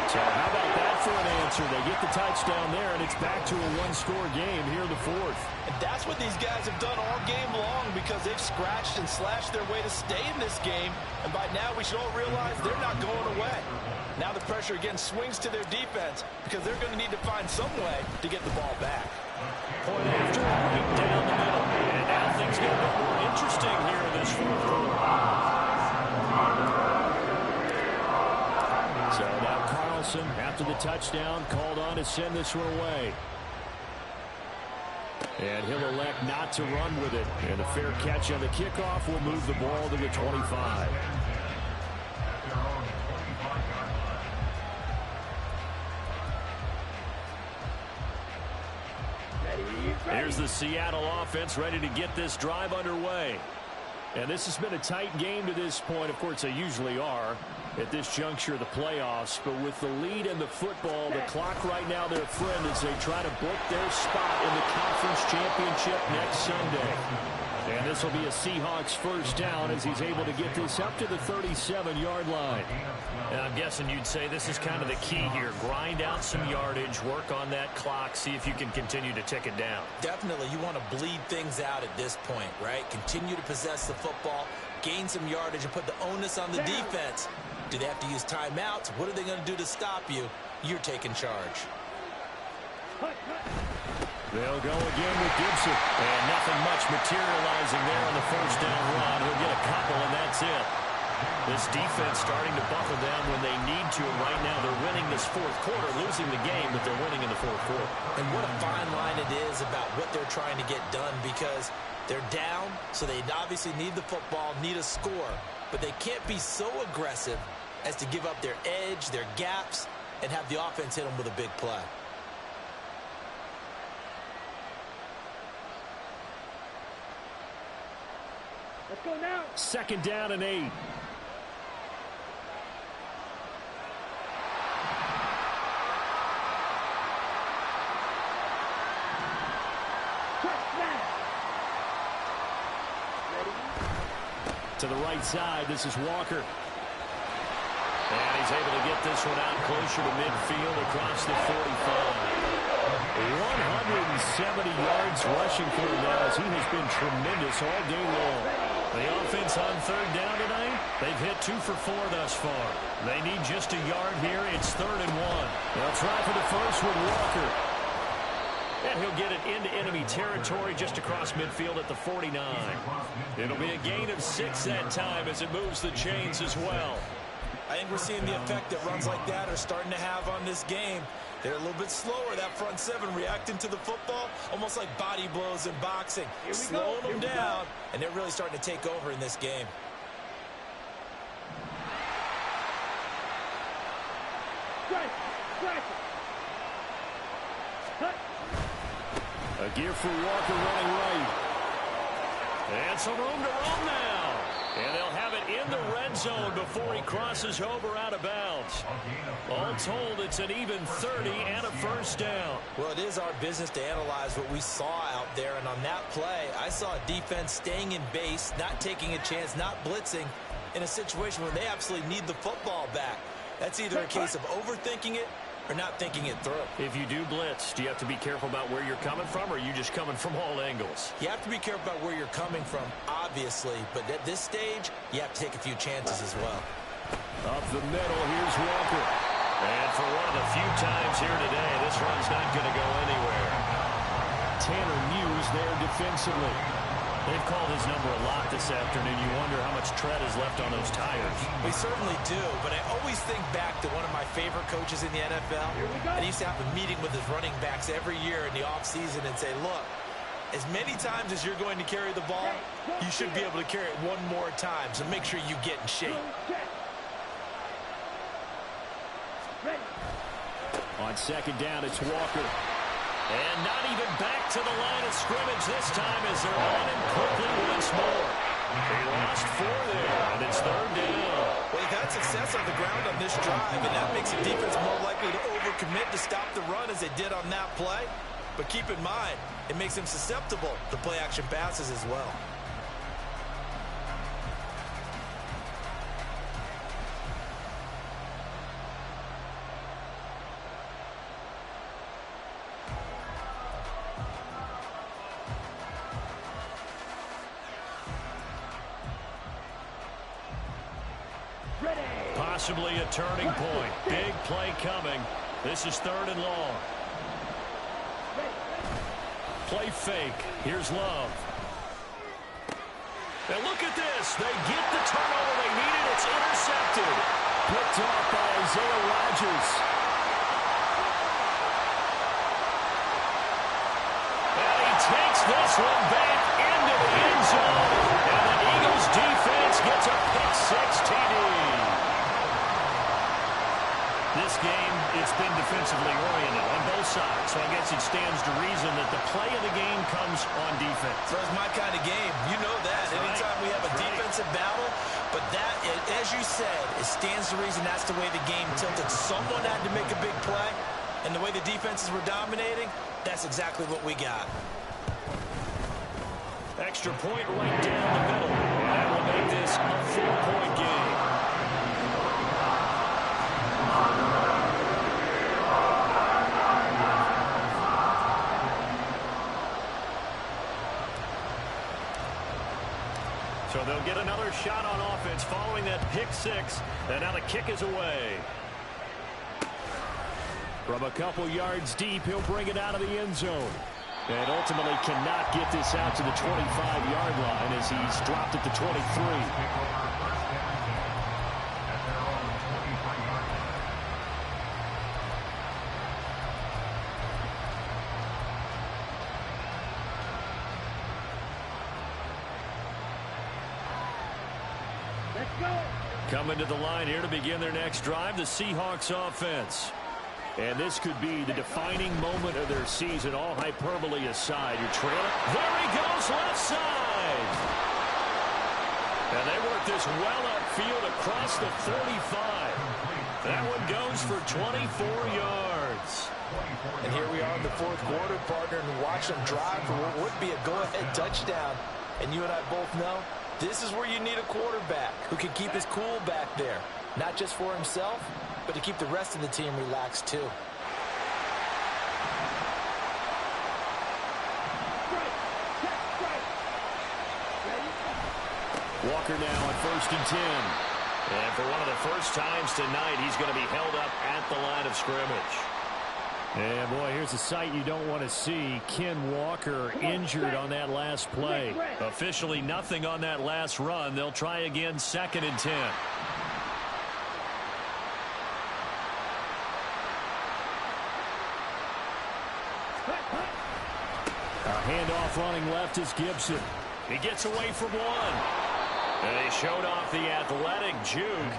So how about that for an answer? They get the touchdown there, and it's back to a 1-score game here in the 4th. And that's what these guys have done all game long, because they've scratched and slashed their way to stay in this game. And by now, we should all realize they're not going away. Now the pressure again swings to their defense, because they're going to need to find some way to get the ball back. Point after, right down the middle. And now things get a bit more interesting here in this 4th quarter. So now Carlson, after the touchdown, called on to send this one away. And he'll elect not to run with it. And a fair catch on the kickoff will move the ball to the 25. Here's the Seattle offense ready to get this drive underway. And this has been a tight game to this point. Of course, they usually are at this juncture of the playoffs. But with the lead in the football, the clock right now their friend as they try to book their spot in the conference championship next Sunday. And this will be a Seahawks first down as he's able to get this up to the 37-yard line. And I'm guessing you'd say this is kind of the key here. Grind out some yardage, work on that clock, see if you can continue to tick it down. Definitely, you want to bleed things out at this point, right? Continue to possess the football, gain some yardage, and put the onus on the defense. Do they have to use timeouts? What are they going to do to stop you? You're taking charge. They'll go again with Gibson. And nothing much materializing there on the first down run. He'll get a couple, and that's it. This defense starting to buckle down when they need to. And right now they're winning this 4th quarter, losing the game, but they're winning in the 4th quarter. And what a fine line it is about what they're trying to get done, because they're down, so they obviously need the football, need a score. But they can't be so aggressive as to give up their edge, their gaps, and have the offense hit them with a big play. Let's go now. 2nd down and 8. To the right side, this is Walker. And he's able to get this one out closer to midfield across the 45. 170 yards rushing for him now, as he has been tremendous all day long. The offense on 3rd down tonight, they've hit 2 for 4 thus far. They need just a yard here. It's 3rd and 1. They'll try for the first with Walker. And he'll get it into enemy territory just across midfield at the 49. It'll be a gain of 6 that time as it moves the chains as well. I think we're seeing the effect that runs like that are starting to have on this game. They're a little bit slower, that front 7, reacting to the football, almost like body blows in boxing. Slowing them down, and they're really starting to take over in this game. A gear for Walker running right. And some room to run now. And they'll have it in the red zone before he crosses over out of bounds. All told, it's an even 30 and a first down. Well, it is our business to analyze what we saw out there. And on that play, I saw a defense staying in base, not taking a chance, not blitzing in a situation where they absolutely need the football back. That's either a case of overthinking it or not thinking it through. If you do blitz, do you have to be careful about where you're coming from, or are you just coming from all angles? You have to be careful about where you're coming from, obviously, but at this stage, you have to take a few chances as well. Up the middle, here's Walker. And for one of the few times here today, this run's not going to go anywhere. Tanner Muse there defensively. They've called his number a lot this afternoon. You wonder how much tread is left on those tires. We certainly do, but I always think back to one of my favorite coaches in the NFL. And he used to have a meeting with his running backs every year in the offseason and say, look, as many times as you're going to carry the ball, you should be able to carry it one more time, so make sure you get in shape. On second down, it's Walker. And not even back to the line of scrimmage this time as they're on him quickly once more. They lost 4 there, and it's third down. Well, they've had success on the ground on this drive, and that makes the defense more likely to overcommit to stop the run as they did on that play. But keep in mind, it makes them susceptible to play-action passes as well. Possibly a turning point. Big play coming. This is third and long. Play fake. Here's Love. And look at this. They get the turnover they needed. It's intercepted. Picked off by Isaiah Rodgers. And he takes this one back into the end zone. And the Eagles defense gets a pick-six TD. This game, it's been defensively oriented on both sides, so I guess it stands to reason that the play of the game comes on defense. So it's my kind of game. You know that. Anytime we have a defensive battle, but that, as you said, it stands to reason that's the way the game tilted. Someone had to make a big play, and the way the defenses were dominating, that's exactly what we got. Extra point right down the middle, and that will make this a 4-point game. So they'll get another shot on offense following that pick-six, and now the kick is away. From a couple yards deep, he'll bring it out of the end zone. And ultimately cannot get this out to the 25-yard line as he's dropped at the 23. Coming to the line here to begin their next drive, the Seahawks offense. And this could be the defining moment of their season, all hyperbole aside. You're trailing. There he goes, left side. And they work this well upfield across the 35. That one goes for 24 yards. And here we are in the fourth quarter, partner, and watch them drive for what would be a go-ahead touchdown. And you and I both know this is where you need a quarterback who can keep his cool back there, not just for himself, but to keep the rest of the team relaxed too. Walker now on 1st and 10. And for one of the first times tonight, he's going to be held up at the line of scrimmage. And, boy, here's a sight you don't want to see. Ken Walker injured on that last play. Officially nothing on that last run. They'll try again 2nd and 10. A handoff running left is Gibson. He gets away from one. And they showed off the athletic juke.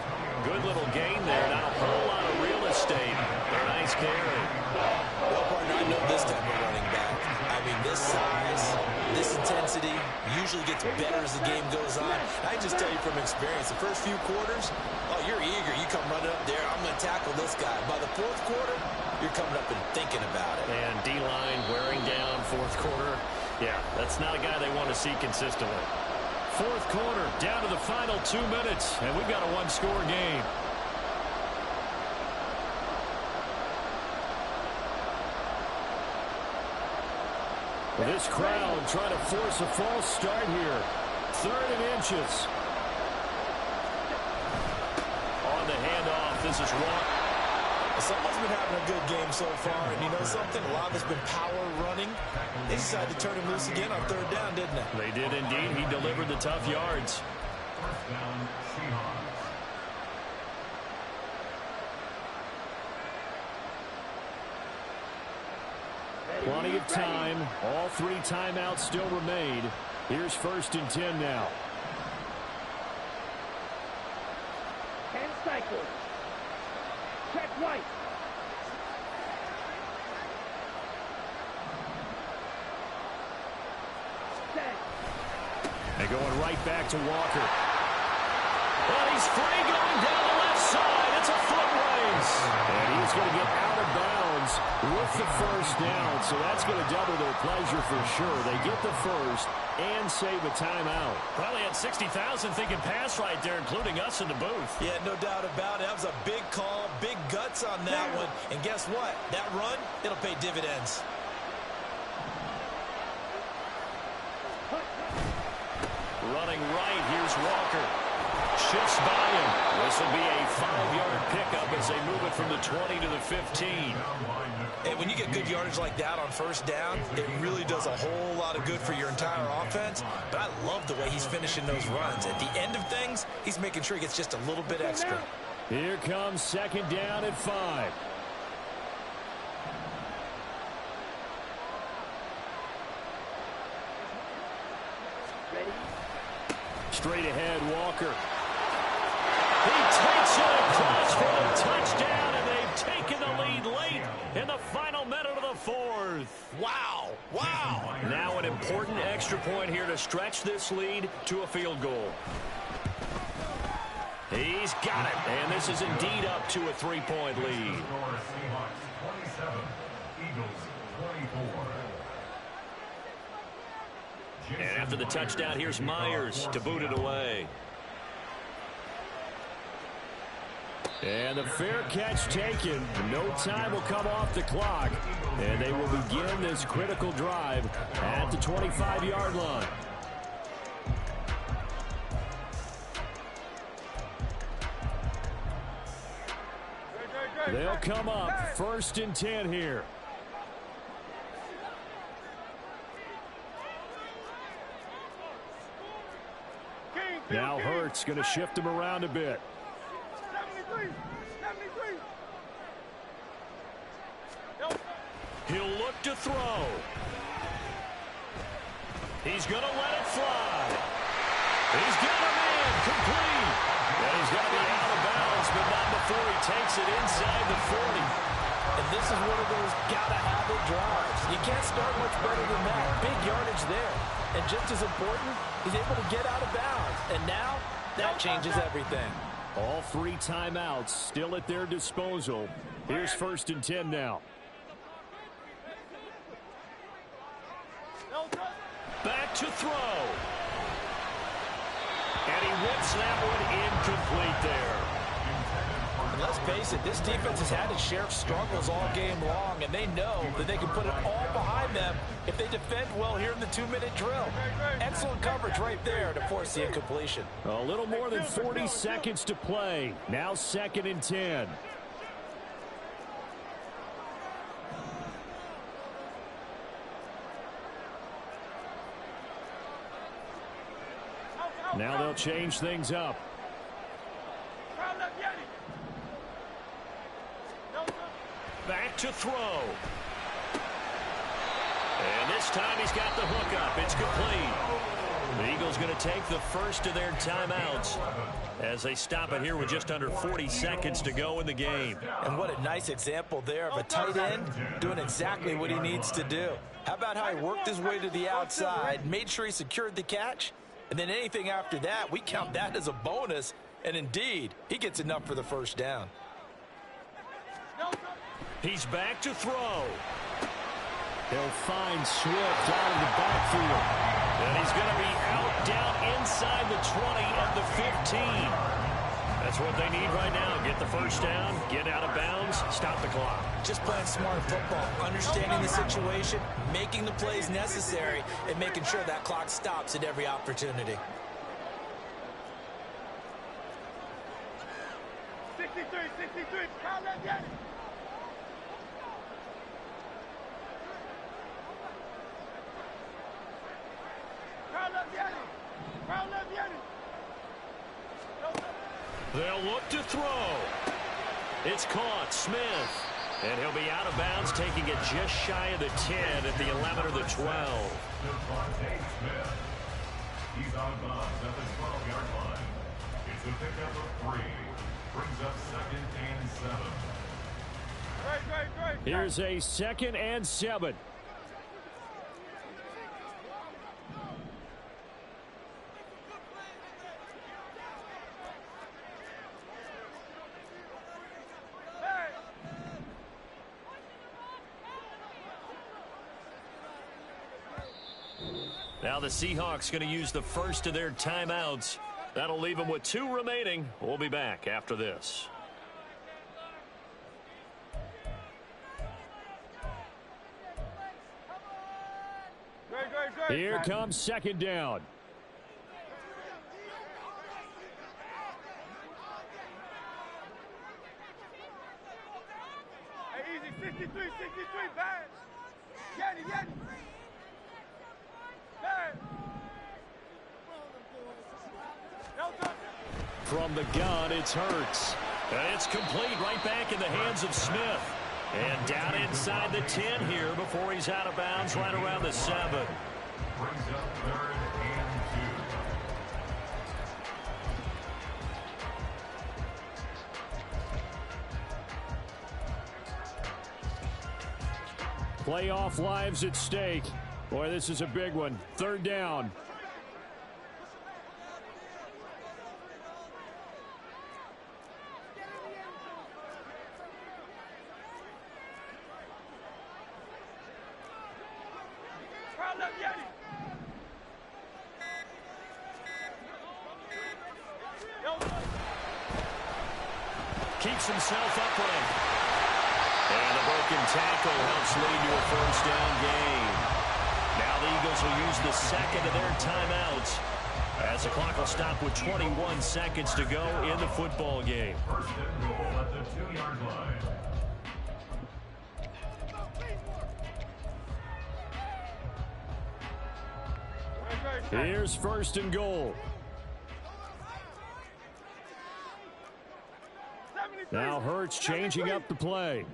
Good little gain there. Not a whole lot of real estate. A nice carry. Well, partner, I know this type of running back. I mean, this size, this intensity usually gets better as the game goes on. I can just tell you from experience, the first few quarters, oh, you're eager. You come running up there, I'm going to tackle this guy. By the fourth quarter, you're coming up and thinking about it. And D-line wearing down fourth quarter. Yeah, that's not a guy they want to see consistently. Fourth quarter, down to the final 2 minutes, and we've got a one-score game. This crowd trying to force a false start here. 3rd and inches. On the handoff, this is Walker. Someone's been having a good game so far, and you know something? A lot of it's been power running. They decided to turn him loose again on 3rd down, didn't they? They did indeed. He delivered the tough yards. First down, Seahawks. Plenty of time. All 3 timeouts still remain. Here's 1st and 10 now. 10 cycles. Check right. Set. And going right back to Walker. And he's free going down the left side. It's a foot race. And he's going to get out of bounds with the 1st down. So that's going to double their pleasure for sure. They get the 1st and save a timeout. Probably had 60,000 thinking pass right there, including us in the booth. Yeah, no doubt about it. That was a big call, big guts on that one. And guess what? That run, it'll pay dividends. Running right, here's Walker. Shifts by him. This will be a 5-yard pickup as they move it from the 20 to the 15. And when you get good yardage like that on 1st down, it really does a whole lot of good for your entire offense. But I love the way he's finishing those runs. At the end of things, he's making sure he gets just a little bit extra. Here comes 2nd down at 5. Straight ahead, Walker. He takes it across for a touchdown, and they've taken the lead late in the final minute of the 4th. Wow. Wow. Now an important extra point here to stretch this lead to a field goal. He's got it, and this is indeed up to a 3-point lead. Seahawks 27, Eagles 24. And after the touchdown, here's Myers to boot it away. And the fair catch taken. No time will come off the clock. And they will begin this critical drive at the 25-yard line. They'll come up 1st and 10 here. Now Hurts going to shift him around a bit. 73. He'll look to throw. He's going to let it fly. He's got a man complete. And he's going to be out of bounds, but not before he takes it inside the 40. And this is one of those gotta-have-it drives. You can't start much better than that. Big yardage there. And just as important, he's able to get out of bounds. And now, that changes everything. All 3 timeouts still at their disposal. Here's 1st and 10 now. Back to throw. And he whips that one incomplete there. And let's face it, this defense has had its share of struggles all game long, and they know that they can put it all behind them if they defend well here in the 2-minute drill. Excellent coverage right there to force the incompletion. A little more than 40 seconds to play. Now 2nd and 10. Now they'll change things up. Back to throw. And this time he's got the hook up. It's complete. The Eagles going to take the first of their timeouts as they stop it here with just under 40 seconds to go in the game. And what a nice example there of a tight end doing exactly what he needs to do. How about how he worked his way to the outside, made sure he secured the catch, and then anything after that, we count that as a bonus. And indeed, he gets enough for the first down. He's back to throw. He'll find Swift out of the backfield. And he's going to be out down inside the 20 at the 15. That's what they need right now. Get the first down, get out of bounds, stop the clock. Just playing smart football, understanding the situation, making the plays necessary, and making sure that clock stops at every opportunity. 63. Count that yet. They'll look to throw. It's caught. Smith. And he'll be out of bounds, taking it just shy of the 10 at the 11 or the 12. He's out of bounds at the 12-yard line. It's a pickup of 3. Brings up 2nd and 7. Here's a 2nd and 7. Now the Seahawks going to use the first of their timeouts. That'll leave them with 2 remaining. We'll be back after this. Here comes 2nd down. Hey, easy, 63, bad. Get it. From the gun, it's Hurts. And it's complete right back in the hands of Smith. And down inside the 10 here before he's out of bounds right around the 7. Brings up 3rd and 2. Playoff lives at stake. Boy, this is a big one. 3rd down. Keeps himself upright. And the broken tackle helps lead to a first down gain. Now the Eagles will use the 2nd of their timeouts as the clock will stop with 21 seconds to go in the football game. First and goal at the 2-yard line. Here's 1st and goal. Now Hurts changing up the play.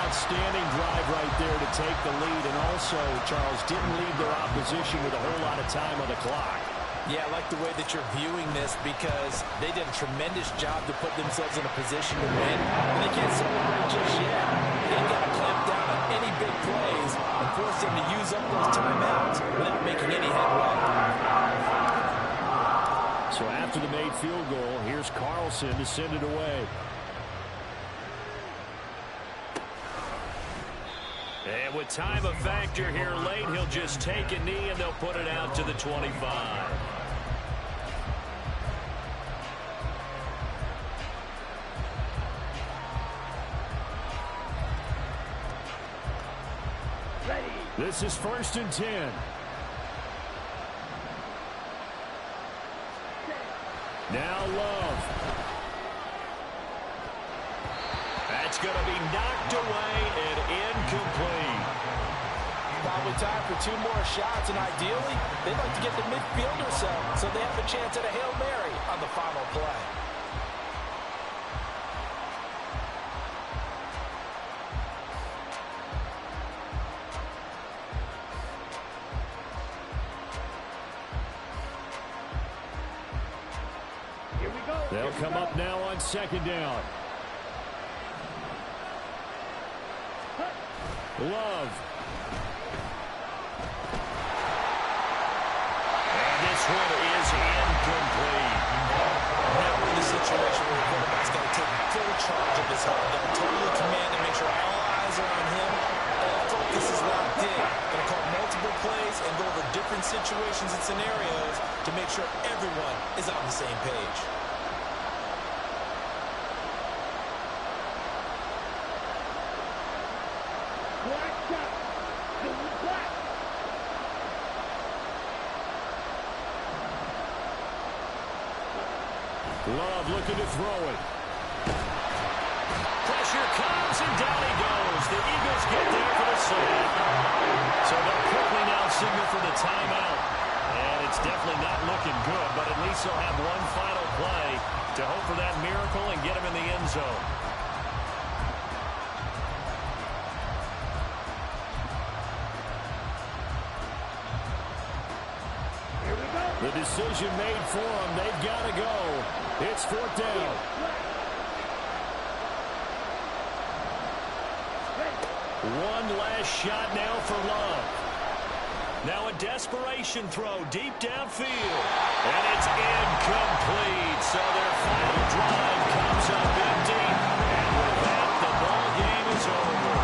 Outstanding drive right there to take the lead, and also, Charles, didn't leave their opposition with a whole lot of time on the clock. Yeah, I like the way that you're viewing this because they did a tremendous job to put themselves in a position to win, and they can't celebrate just yet. They've got to clamp down on any big plays and force them to use up those timeouts without making any headway. So after the made field goal, here's Carlson to send it away. And with time a factor here late, he'll just take a knee and they'll put it out to the 25. Ready. This is 1st and 10. Now Love. That's going to be knocked away and incomplete. Probably time for 2 more shots, and ideally, they'd like to get the midfielder set so they have a chance at a Hail Mary on the final play. They'll come up now on 2nd down. Love. And this one is incomplete. Now we're in the situation where the quarterback's got to take full charge of his heart. Got to totally command and make sure all eyes are on him. All focus is locked in. Going to call multiple plays and go over different situations and scenarios to make sure everyone is on the same page. Love looking to throw it. Pressure comes, and down he goes. The Eagles get there for the sack. So they'll quickly now signal for the timeout. And it's definitely not looking good, but at least they'll have one final play to hope for that miracle and get him in the end zone. The decision made for them. They've got to go. It's 4th down. One last shot now for Love. Now a desperation throw deep downfield. And it's incomplete. So their final drive comes up empty. And with that, the ball game is over.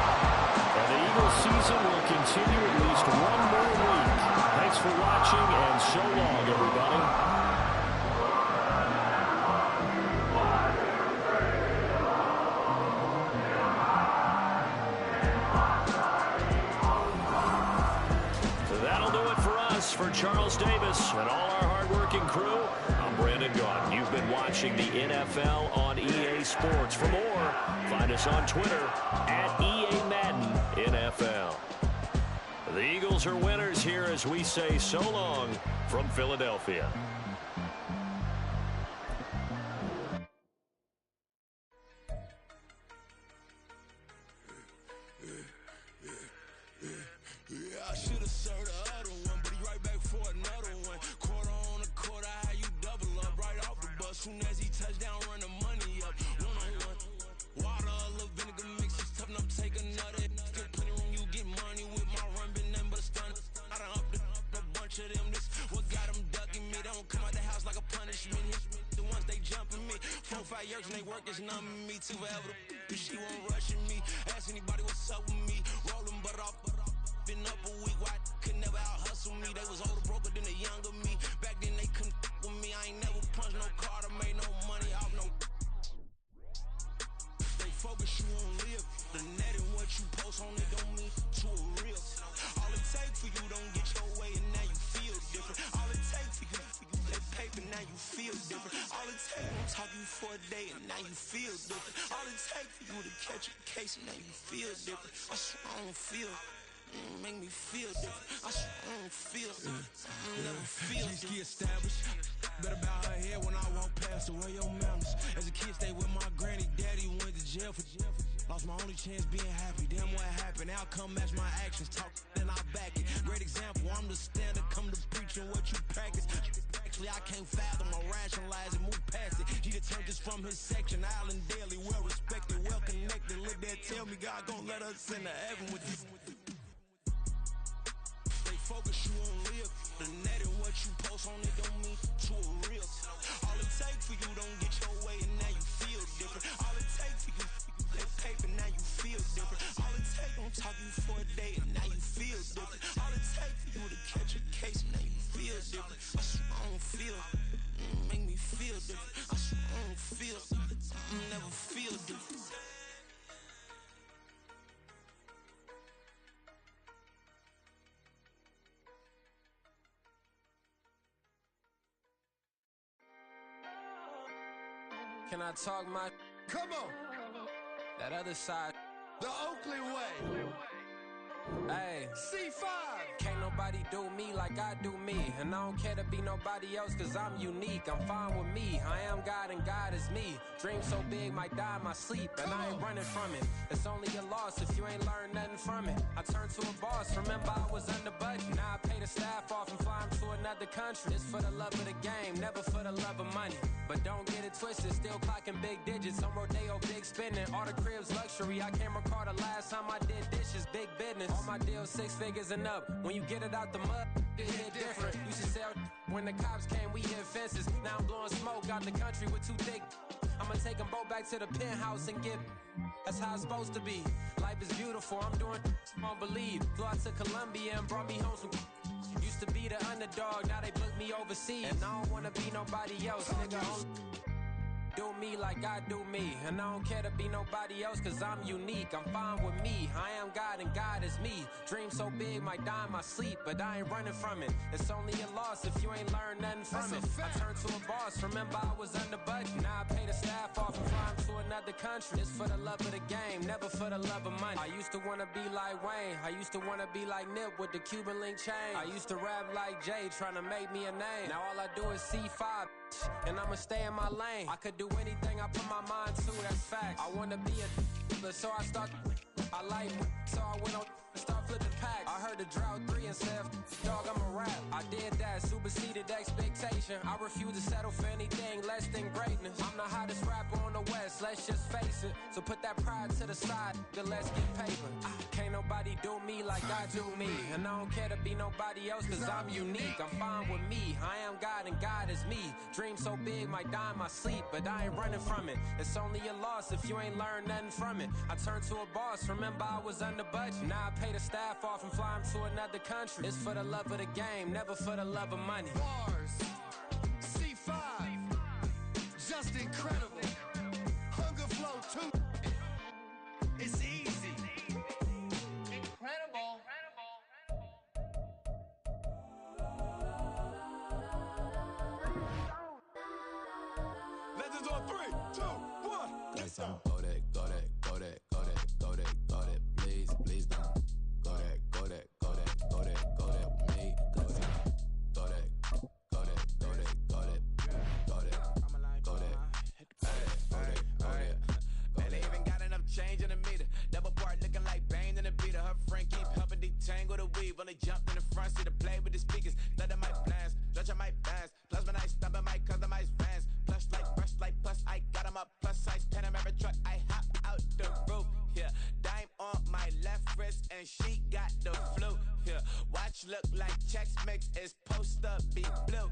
And the Eagles season will continue at least one more week. Thanks for watching, and so long, everybody. For Charles Davis and all our hard-working crew, I'm Brandon Gaudin. You've been watching the NFL on EA Sports. For more, find us on Twitter at EA Madden NFL. The Eagles are winners here as we say so long from Philadelphia. Soon as he touch down, run the money up. One-on-one. Water, a little vinegar mix, it's tough enough to take another. Still plenty room, you get money with my run, been nothing but a stun. I done up a bunch of them. This what got them ducking me. They don't come out the house like a punishment. The ones they jumping me. 4-5 years and they work is numbing me. Too forever the she won't rushing me. Ask anybody what's up with me. Rolling butt off. Been up a week, why could never out hustle me? They was older, broker than the younger me. Back then they couldn't with me. I ain't never punched no card or made no money off no. They focus you on live. The net and what you post on it don't mean to a real. All it take for you don't get your way and now you feel different. All it take for you that paper now you feel different. All it take I'm talking for a day and now you feel different. All it take for you to catch a case and now you feel different. I swear I don't feel. Make me feel different. I don't feel. Never feel. G-ski established. Better bow her head when I walk past her. Where your manners? As a kid, stayed with my granny. Daddy went to jail for. Lost my only chance being happy. Damn, what happened? Outcome match my actions. Talk, then I back it. Great example. I'm the standard. Come to preaching what you practice. Actually, I can't fathom or rationalize it. Move past it. He determined just from his section. Island Daily, well respected, well connected. Look there, tell me God gon' let us into heaven with this. Focus you on live. The net and what you post on it don't mean to a real. All it take for you don't get your way and now you feel different. All it take for you that paper now you feel different. All it take don't talk you for a day and now you feel different. All it take for you to catch a case and now you feel different. I swear I don't feel. Make me feel different. I swear I don't feel. Never feel different. Can I talk my? Come on. That other side. The Oakley way. Hey, C5. Can't nobody do me like I do me. And I don't care to be nobody else, cause I'm unique. I'm fine with me. I am God and God is me. Dream so big, might die in my sleep. And I ain't running from it. It's only a loss if you ain't learned nothing from it. I turned to a boss, remember I was under budget. Now I pay the staff off and fly them to another country. It's for the love of the game, never for the love of money. But don't get it twisted, still clocking big digits. On Rodeo, big spending. All the cribs luxury. I can't recall the last time I did dishes. Big business. All my deals 6 figures and up. When you get it out the mud, it hit different. Used to sell when the cops came, we hit fences. Now I'm blowing smoke out the country with 2 thick. I'ma take them both back to the penthouse and get. That's how it's supposed to be. Life is beautiful, I'm doing won't believe. Flew out to Colombia and brought me home some. Used to be the underdog, now they book me overseas. And I don't wanna be nobody else, nigga. Do me like I do me. And I don't care to be nobody else, cause I'm unique. I'm fine with me. I am God and God is me. Dream so big, might die in my sleep, but I ain't running from it. It's only a loss if you ain't learned nothing from it. I turned to a boss, remember I was under budget. Now I pay the staff off and fly them to another country. It's for the love of the game, never for the love of money. I used to wanna be like Wayne. I used to wanna be like Nip with the Cuban link chain. I used to rap like Jay, trying to make me a name. Now all I do is C5, and I'ma stay in my lane. I could do anything I put my mind to, that's facts. I wanna be a so I start. I like so I went on and start flipping packs. I heard the drought 3 and said, dog, I'm a rap. I did that, superseded expectation. I refuse to settle for anything less than greatness. I'm the hottest rapper on the West, let's just face it. So put that pride to the side, then let's get paper. Can't nobody do me like I do me. And I don't care to be nobody else, cause I'm unique. I'm fine with me, I am God and God is me. Dream so big, might die in my sleep, but I ain't running from it. It's only a loss if you ain't learned nothing from it. I turned to a boss, remember I was under budget. Now I pay the staff off and fly them to another country. It's for the love of the game, never for the love of money. Bars, C5, just incredible. Hunger flow 2, it's easy. Incredible. Legends on 3, 2, 1. Yes, I'm go that, go that, go that, go that, go that, go that. Please, please don't go that, go that, go that, go that, go that with me. Cause go that, go that, go that, go that, go that, go that, go that. Man, they even got enough change in the meter. Double part looking like Bane in the beater. Her friend keep helping detangle the weave. Only jumped in the front seat to play with the speakers. Thunder my plans, stretch on my bands. Plus when I stumble my customized vans. Plush like brush like plus I got 'em up. Plus size Panamera truck. I hop out the roof. Yeah, dime on my left wrist and she got the flu. Yeah, watch look like checks mix. It's post up be blue.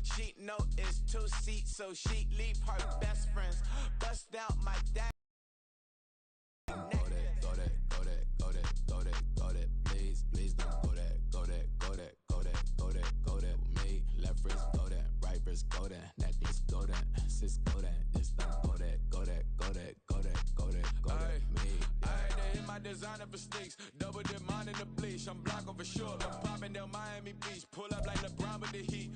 She know it's 2 seats, so she leave her best friends. Bust out my dad. Go that, go that, go that, go that, go that, go that. Please, please don't go that, go that, go that, go that, go that, go that with me. Left wrist go that, right wrist go that, necklace go that, sis go that, it's done go that, go that, go that, go that, go that, go that, me. Alright, they hit my designer for sneaks. Double dip mine in the bleach. I'm black over short. I'm popping down Miami Beach. Pull up like LeBron with the heat.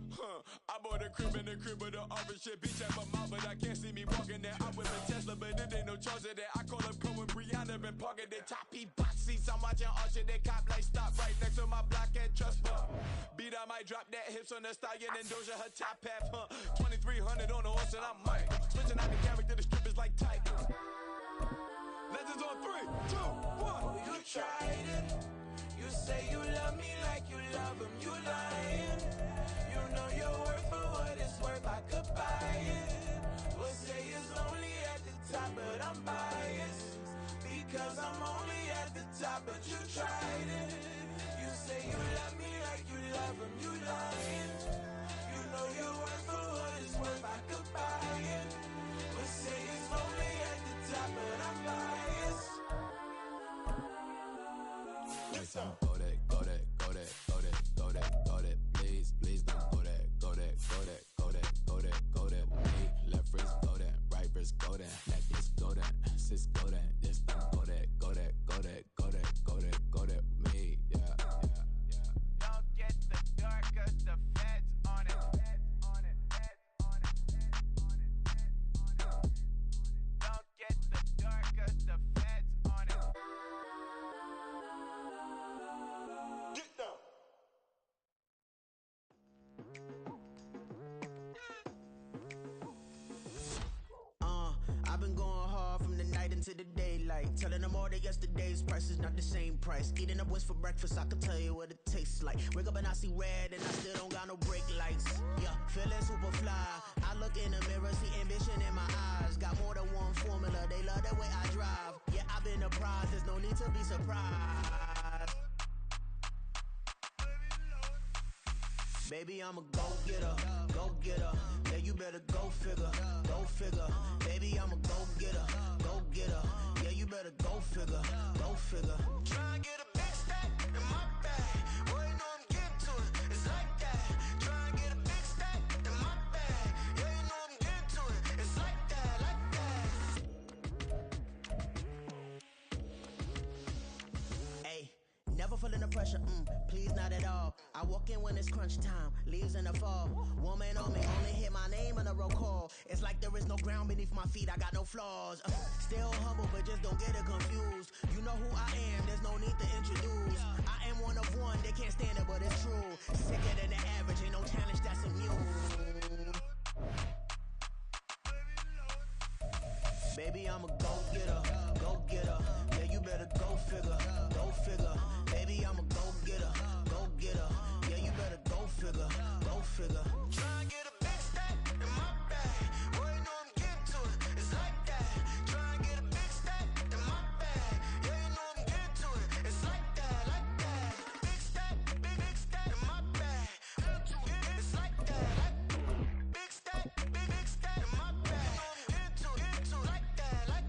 I bought a crib in the crib with the orange shit. Beach at my mouth, but I can't see me walking there. I whip a Tesla, but it ain't no charge of that. I call up Cohen Brianna been parking the top box seats. I'm watching Archer. They cop like stop right next to my block and trust me. Beat I might drop that hips on the stallion and Doja her top half. 2300 on the horse and I'm Mike. Switching out the character, the strip is like tight. Legends on 3, 2, 1. Oh, you tried it. You say you love me like you love him. You lying. You know your worth for what it's worth. I could buy it. We'll say it's only at the top, but I'm biased. Because I'm only at the top, but you tried it. You say you love me like you love him. You lying. You know your worth for what it's worth. I could buy it. We'll say it's only at the top, but I'm biased. Yes, I'm go that, go that, go that, go that, go that, go that. Please. into the daylight. Telling them all that yesterday's price is not the same price. Eating up wings for breakfast, I can tell you what it tastes like. Wake up and I see red and I still don't got no brake lights. Yeah, feeling super fly. I look in the mirror, see ambition in my eyes. Got more than one formula, they love the way I drive. Yeah, I've been apprised, there's no need to be surprised. Baby, I'm a go-getter, go-getter. Yeah, you better go figure, go figure. Baby, I'm a go-getter, go-getter. Yeah, you better go figure, go figure. Try and get a big stack in my bag. Boy, you know I'm getting to it. It's like that. Try and get a big stack in my bag. Yeah, you know I'm getting to it. It's like that, like that. Hey, never feeling the pressure, please not at all. I walk in when it's crunch time, leaves in the fall. Woman on me, only hit my name on a roll call. It's like there is no ground beneath my feet, I got no flaws. Still humble, but just don't get it confused. You know who I am, there's no need to introduce. I am one of one, they can't stand it, but it's true. Sicker than the average, ain't no challenge that's immune. Baby, I'm a go-getter, go-getter. Yeah, you better go figure, go figure. Baby, I'm a go-getter, go-getter. Yeah, you better go figure, go figure. Try and get a big stack in my bag. Boy, you know I'm getting to it. It's like that. Try and get a big stack in my bag. Yeah, you know I'm getting to it. It's like that, like that. Big stack in my bag. It's like that, like big stack in my bag. You know I'm getting to it, like that, like.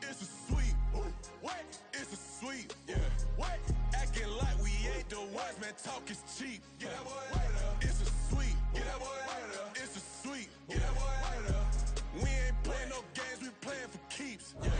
It's a sweep. What? It's a sweep. Yeah. What? Acting like we ain't the ones, man. Talk is cheap. Get that boy out of there. It's a sweep. Get that boy out of there. It's a sweep. Get that boy out of there. We ain't playing no games, we playing for keeps. Yeah.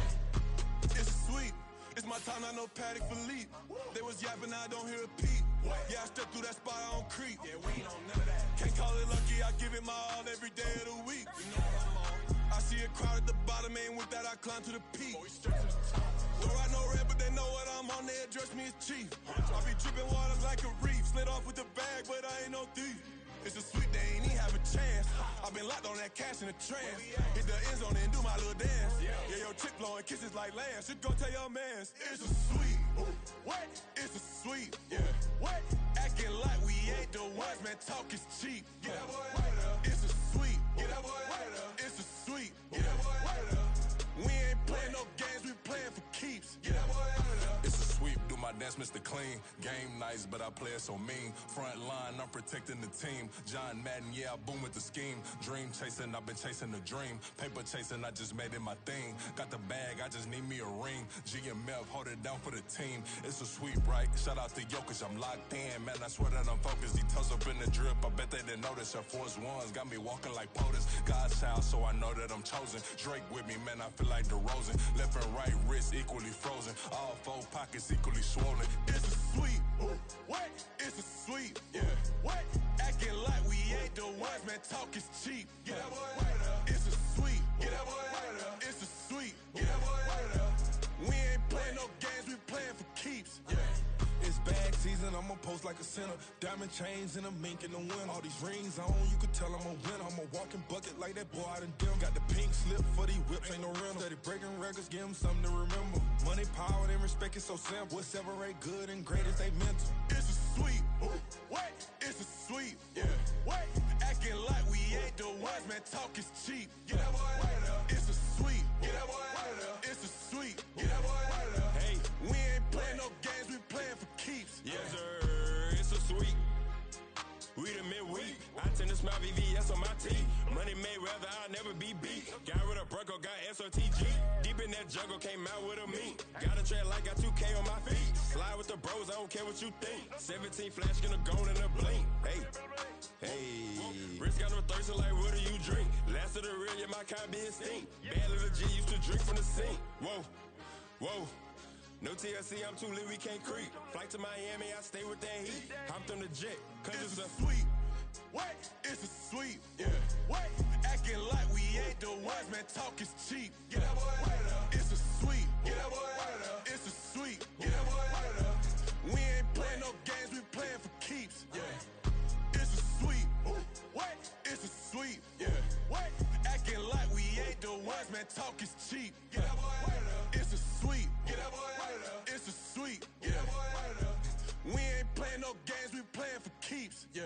It's a sweep. It's my time, I know Paddock for leap. They was yapping, I don't hear a peep. Yeah, I stepped through that spot, I don't creep. Yeah, we ain't on none of that. Can't call it lucky, I give it my all every day of the week. You know what I'm on. I see a crowd at the bottom, and with that I climb to the peak. Don't ride no red, but they know what I'm on, they address me as chief. I be dripping water like a reef, slid off with the bag, but I ain't no thief. It's a sweet, they ain't even have a chance. I've been locked on that cash in a trance. Hit the end zone and do my little dance. Yeah, your chick blowing kisses like lambs. Should go tell your mans. It's a sweet. What? It's a sweet. Yeah. What? Acting like we ain't the ones, man. Talk is cheap. Get that boy out of there. It's a sweet. Get that boy out of there. It's a sweet. Get that boy out of there. We ain't playing no games, we playing for keeps. Get that boy out of there. It's a sweep, do my dance, Mr. Clean. Game nice, but I play it so mean. Front line, I'm protecting the team. John Madden, yeah, I boom with the scheme. Dream chasing, I've been chasing the dream. Paper chasing, I just made it my thing. Got the bag, I just need me a ring. GMF, hold it down for the team. It's a sweep, right? Shout out to Jokic, I'm locked in. Man, I swear that I'm focused. He toes up in the drip, I bet they didn't notice. Air Force Ones got me walking like POTUS. God's child, so I know that I'm chosen. Drake with me, man, I feel like DeRozan. Left and right wrist equally frozen. All four pockets equally swollen. It's a sweep. What? It's a sweep. Yeah. What? Acting like we ain't the ones, man. Talk is cheap. Get that boy out of there. It's a sweep. Get that boy out of there. It's a sweep. Get that boy out of there. We ain't playing no games, we playing for keeps. Yeah. It's bag season, I'ma post like a sinner. Diamond chains and a mink in the wind. All these rings on, you could tell I'm a winner. I'm a walking bucket like that boy out in dim. Got the pink slip for these whips, ain't no rental. Steady breaking records, give them something to remember. Money, power, and respect is so simple. What separate good and great is they mental. It's a sweep. What? It's a sweep. Yeah. What? Acting like we ain't the ones, man. Talk is cheap. Get that boy out of there. It's a sweep. Get that boy out of there. It's a sweep. Get that boy out of there. Hey, we ain't playing no games, we playing for keeps. Yes, sir. It's a sweep. We the midweek. I tend to smile VVS on my teeth. Money made rather I'll never be beat. Got rid of Bronco, got SOTG. Deep in that jungle, came out with a meat. Got a track like got 2K on my feet. Slide with the bros, I don't care what you think. 17 flash, gonna go in a blink. Hey, hey. Wrist got no thirst, like what do you drink? Last of the real, yeah, my kind be extinct. Bad little G used to drink from the sink. Whoa, whoa. No TLC, I'm too lit, we can't creep. Flight to Miami, I stay with that heat. Hopped on the jet, cause it's a sweet. What? It's a sweep. Yeah. What? Acting like we ain't the ones, man. Talk is cheap. Get that boy out of there. It's a sweep. Get that boy out of there. It's a sweep. Get that boy out of there. We ain't playing no games, we playing for keeps. Yeah. It's a sweep. What? It's a sweep. Yeah. What? Acting like we ain't the ones, man. Talk is cheap. Get that boy out of there. It's a sweep. Get that boy out of there. It's a sweep. Get that boy out of there. We ain't playing no games, we playing for keeps. Yeah.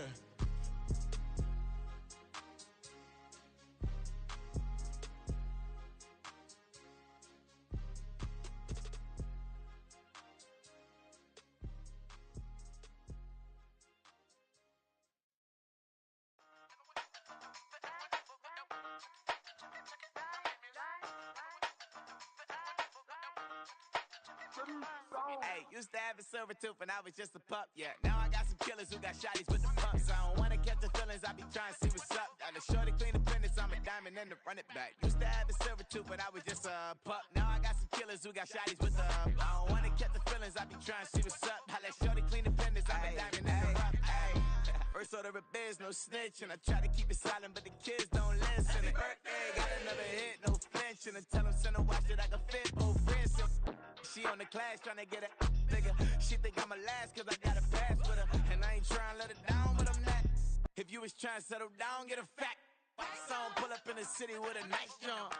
Hey, used to have a silver tooth when I was just a pup, yeah. Now I got some killers who got shotties with the pumps. I don't wanna catch the feelings, I be trying to see what's up. Got a shorty clean the fitness, I'm a diamond and to run it back. Used to have a silver tooth when I was just a pup. Now I got some killers who got shotties with the I don't wanna catch the feelings, I be trying to see what's up. I let shorty clean the fitness, I'm a diamond and to run First order of biz, no snitch, and I try to keep it silent, but the kids don't listen. Birthday, got another hit, no flinch, and I tell them send a watch that I can fit both friends. She on the class trying to get a nigga. She think I'm a last cause I got a pass with her. And I ain't trying to let her down, but I'm not. If you was trying to settle down, get a fact. Song pull up in the city with a nice jump.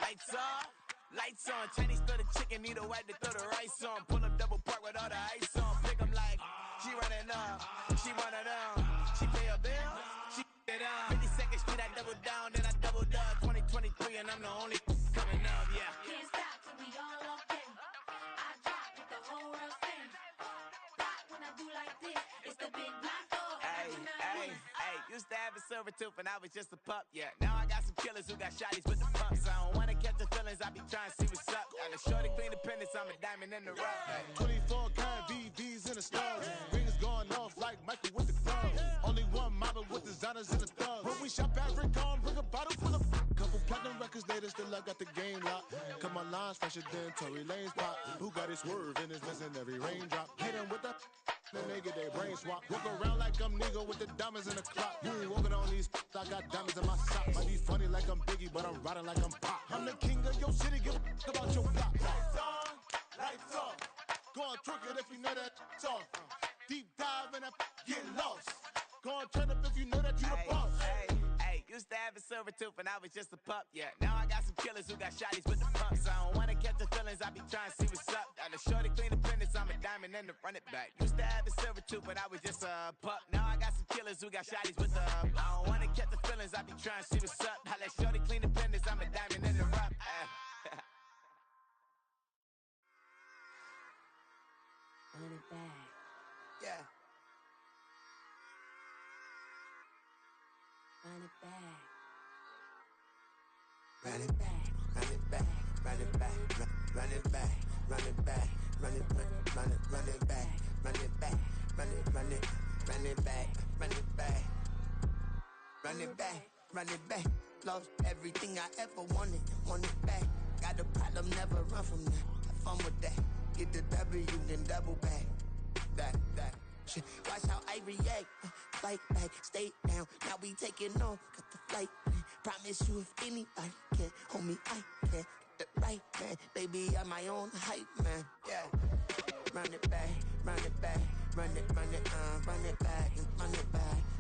Lights off, lights on. Chinese throw the chicken, need a wipe to throw the rice on. Pull up double park with all the ice on. Pick 'em like, she running up, she one of them. She pay her bill, she it up. 52nd Street, I double down, then I doubled up. 2023 and I'm the only coming up, yeah. Can't stop till we all up in. I drop it, the whole world sings. Block when I do like this, it's the big block door. Hey, used to have a silver tooth when I was just a pup, yeah. Now I got some killers who got shotties with the pumps. I don't wanna catch the feelings, I be trying to see what's up. Got a shorty clean the pendants, I'm a diamond in the rough. 24 karat VVs in the stars. Rings going off like Michael with the club. Only one model with designers in the thugs. When we shop at Rick on, bring a bottle full of couple platinum records later, still I got the game locked. Cause my lines fresher than Tory Lane's pop. Who got his swerve and is missing every raindrop. Hit him with the then they get their brain swap. Walk around like I'm Nego with the diamonds in the clock. You ain't walking on these, I got diamonds in my sock. Might be funny like I'm Biggie, but I'm riding like I'm Pop. I'm the king of your city, give a about your block. Lights on, lights off. Go on, twerk it if you know that it's off. Deep dive and get lost. Go on, turn up if you know that you the boss. Hey, used to have a silver tooth when I was just a pup, yeah. Now I got some killers who got shotties with the pumps. I don't wanna catch the feelings, I be trying to see what's up. Got a shorty clean the pendants, I'm a diamond and to run it back. Used to have a silver tooth when I was just a pup. Now I got some killers who got shotties with the I don't wanna catch the feelings, I be trying to see what's up. I let shorty clean the pendants, I'm a diamond in the rough. Run it back. Yeah. Run it back. Run it back, run it back, run it back, run it back, run it back, run it back, run it back, run it back, run it back, run it back, run it back, run it back. Lost everything I ever wanted, want it back. Got a problem, never run from that. Have fun with that. Get the W, then double back. That. Watch how I react. Fight back, stay down. Now we taking off, got the flight. Promise you if anybody can, homie, I can. Get the right man, baby, I'm my own hype man. Yeah. Run it back, run it back, run it back, run it back,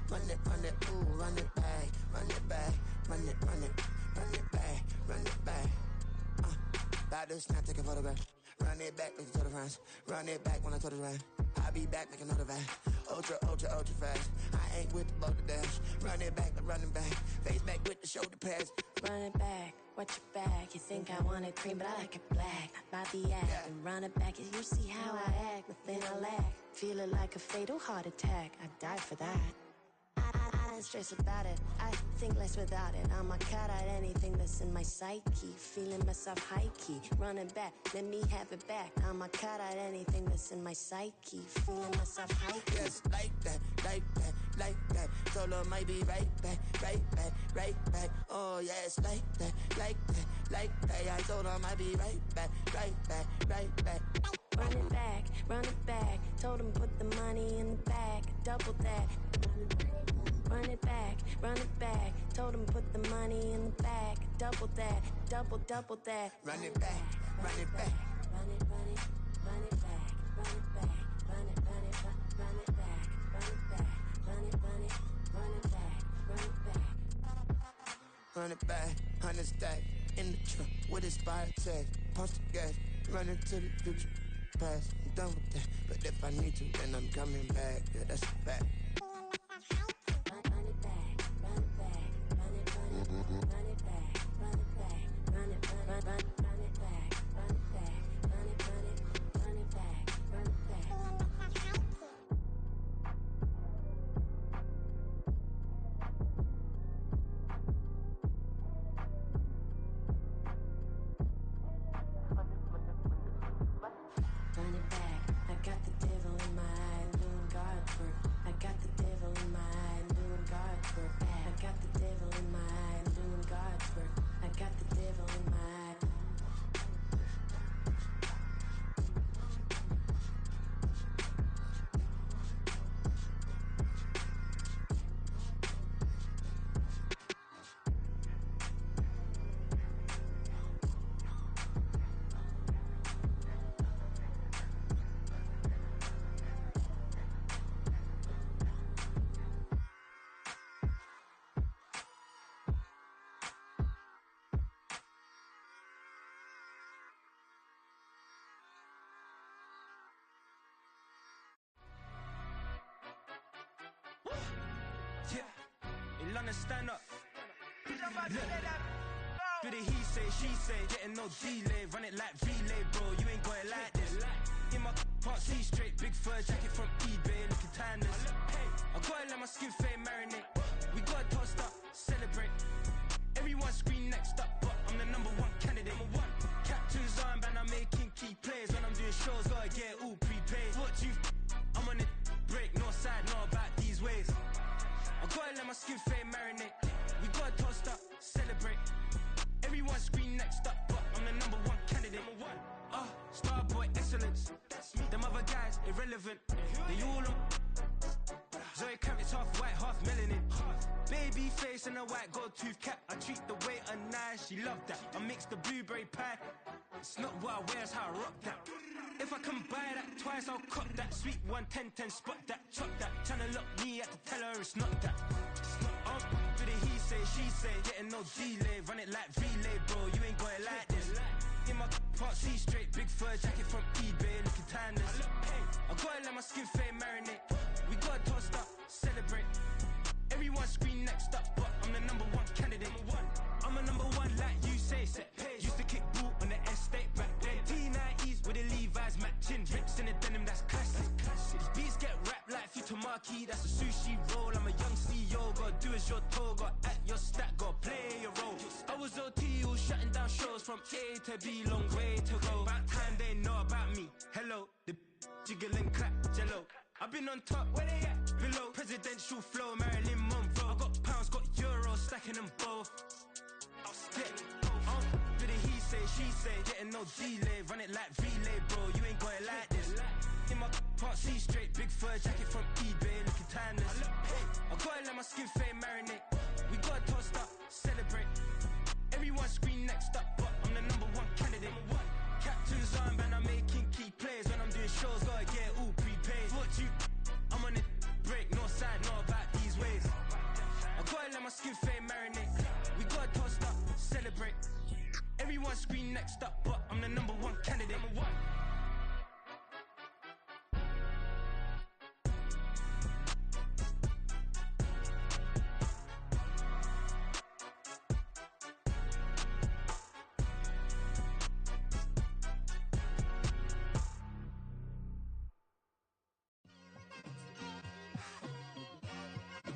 run it back, ooh, run it back, run it back, run it back, run it back. About to snap, take a photograph. Run it back, make it to the friends. Run it back when I told it right. I'll be back, make another van. Ultra fast. I ain't with the boat to dash. Run it back, I'm running back. Face back with the shoulder pads. Run it back, watch your back. You think I want it cream, but I like it black. Not by the act. And run it back, you see how I act. Nothing I lack. Feel it like a fatal heart attack. I die for that. I don't stress about it. I think less without it. I'm a cut at anything that's in my psyche. Feeling myself high key. Running back, let me have it back. I'm a cut at anything that's in my psyche. Feeling myself high key. Yes, like that, like that, like that. Told her might be right back, right back, right back. Oh yes, like that, like that, like that. I told her might be right back, right back, right back. run it back. Told him put the money in the bag, double that. Run it back, told him put the money in the bag, double that, double that. Run it back, run it back. Run it back, run it back, run it back, run it back, run it back, run it back, run it back. Run it back, 100 stack in the truck with expired tags. Post the gas, running to the future, past. I'm done with that, but if I need to, then I'm coming back. Yeah, that's a fact. Run it back, run it back, run it back, run it back, run it back, run it back, run it back, run it back, run it back, run it back. Run it back, I got the devil in my eye, doing God's work. I got the devil in my eye, doing God's work. I got the devil in my eye, doing God's work. I got the devil in my eye. Yeah, in London, stand up. Look. Do the he say, she say, getting no delay. Run it like relay, bro, you ain't got it like this. In my part C straight, big fur jacket from eBay, looking timeless. I gotta let my skin fade marinate. We gotta toast up, celebrate. Everyone scream next up, but I'm the number one candidate. Captain's armband, I'm making key plays. When I'm doing shows, gotta get it all prepaid. What you I'm on it, break, no side, know about these ways. I gotta let my skin fade marinate. We gotta toast up, celebrate. Everyone scream next up, but I'm the number one candidate. Starboy excellence. Them other guys irrelevant. They all on. Zoe Kravitz half white, half melanin. Baby face and a white gold tooth cap. I treat the waiter nice, she love that. I mix the blueberry pie. It's not what I wear, it's how I rock that. If I can buy that twice, I'll cop that. Sweet 110, spot that, chop that. Tryna lock me at the teller, it's not that. Do the he say, she say, getting no delay. Run it like relay, bro, you ain't got it like this. In my part C straight, big fur jacket from eBay, looking timeless. I gotta let my skin fade marinate. We gotta toast up, celebrate. Everyone scream next up, but I'm the number one candidate. I'm a number one like you say, set pace. Used to kick boot on the estate back then. T90s with the Levi's matching. Rips in the denim, that's classic. These beats get wrapped like Futamaki, that's a sushi roll. I'm a young CEO, gotta do as you're told. Gotta act your stat, gotta play your role. I was OT, all shutting down shows from A to B, long way to go. About time they know about me. Hello, the jiggle and clap, jello. I've been on top, where they at? Below, presidential flow, Marilyn Monroe. I got pounds, got euros, stacking them both. Do the he say, she say, getting no delay. Run it like relay, bro, you ain't got it like this. In my part C straight, big fur jacket from eBay, looking timeless. I gotta let my skin fade marinate. We gotta toast up, celebrate. Everyone scream next up, but I'm the number one candidate. Captain's armband, I'm making key plays. When I'm doing shows, gotta get it all prepaid. What you I'm on it, break, no side, know about these ways. I gotta let my skin fade marinate. We gotta toast up, celebrate. Everyone scream next up, but I'm the number one candidate.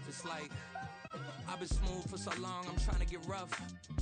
Just like I've been smooth for so long, I'm trying to get rough.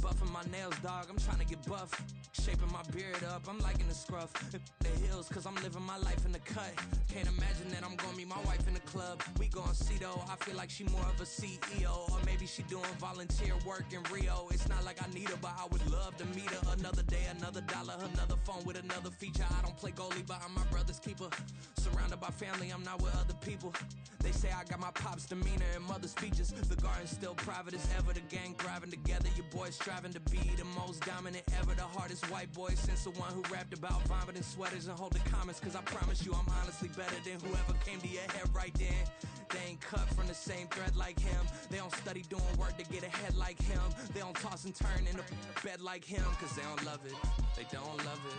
Buffing my nails, dog, I'm trying to get buff. Shaping my beard up, I'm liking the scruff. The hills, cause I'm living my life in the cut. Can't imagine that I'm gonna meet my wife in the club. We gon' see though, I feel like she more of a CEO. Or maybe she doing volunteer work in Rio. It's not like I need her, but I would love to meet her. Another day, another dollar, another phone with another feature. I don't play goalie, but I'm my brother's keeper. Surrounded by family, I'm not with other people. They say I got my pop's demeanor and mother's features. The garden's still private as ever, the gang thriving together. Your boys striving to be the most dominant ever. The hardest white boy since the one who rapped about vomiting sweaters and holding comments. Cause I promise you I'm honestly better than whoever came to your head right then. They ain't cut from the same thread like him. They don't study doing work to get ahead like him. They don't toss and turn in the bed like him. Cause they don't love it, they don't love it.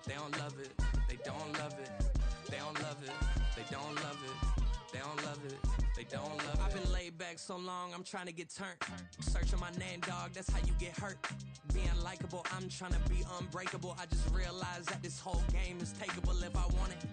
They don't love it, they don't love it. They don't love it, they don't love it. They don't love it, they don't love it. I've been laid back so long, I'm trying to get turned. Searching my name, dog, that's how you get hurt. Being likable, I'm trying to be unbreakable. I just realized that this whole game is takeable if I want it.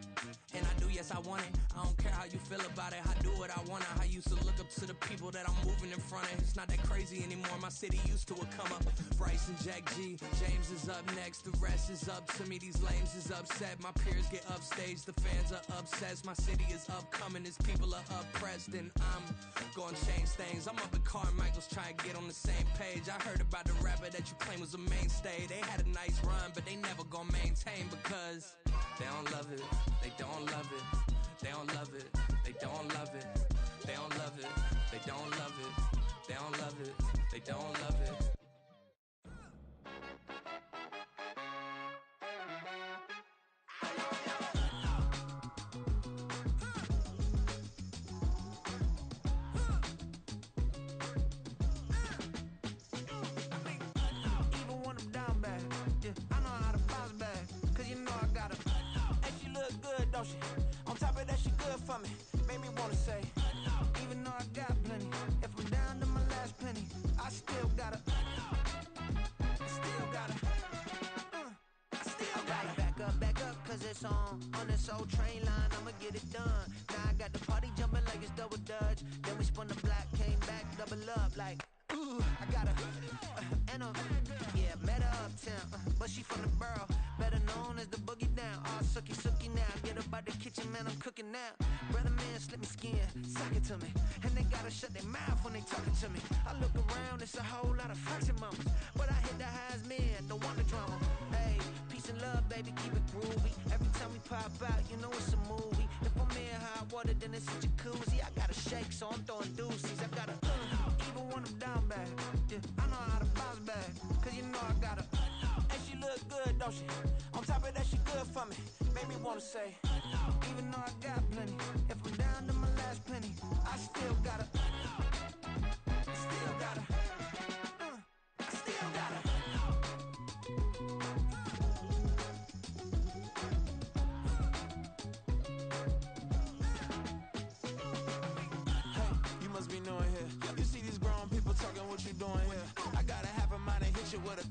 And I do, yes, I want it. I don't care how you feel about it, I do what I want. I used to look up to the people that I'm moving in front of. It's not that crazy anymore, my city used to it come up. Bryce and Jack G, James is up next. The rest is up to me, these lames is upset. My peers get upstaged, the fans are obsessed. My city is upcoming, its people are oppressed. And I'm gonna change things. I'm up at Carmichael's trying to get on the same page. I heard about the rapper that you claim was a mainstay. They had a nice run, but they never gonna maintain because they don't love it, they don't love it, they don't love it, they don't love it, they don't love it, they don't love it, they don't love it, they don't love it. Even when I'm down bad, yeah, I know how to bounce back. Cause you know I got her. And she look good, don't she? On top of that, she good for me. Made me wanna say, even though I got plenty, if I'm down to my last penny, I still got her. Still got her. I still got her. Back up, cause it's on this old train line, I'ma get it done. Now I got the party jumping like it's double dutch. Then we spun the block, came back, double up like, ooh, I got her. And yeah, met her uptown, but she from the borough, better known as the boogie down. All sookie now, get up out the kitchen, man, I'm cooking now. Brother man, slip me skin, suck it to me. And they gotta shut their mouth when they talking to me. I look around, it's a whole lot of flirting moments, but I hit the highs, man, don't want the drama. Hey, peace and love, baby, keep it groovy. Every time we pop out, you know it's a movie. If I'm in hot water, then it's a jacuzzi. I gotta shake, so I'm throwing deuces. I gotta, even when I'm down bad, yeah, I know how to bounce back. Cause you know I got her. And she look good, don't she? On top of that, she good for me. Made me wanna say, even though I got plenty, if I'm down to my last penny, I still got her. Still got her. I still got her. Hey, you must be new in here. You see these grown people talking, what you doing here? I gotta have a mind and hit you with a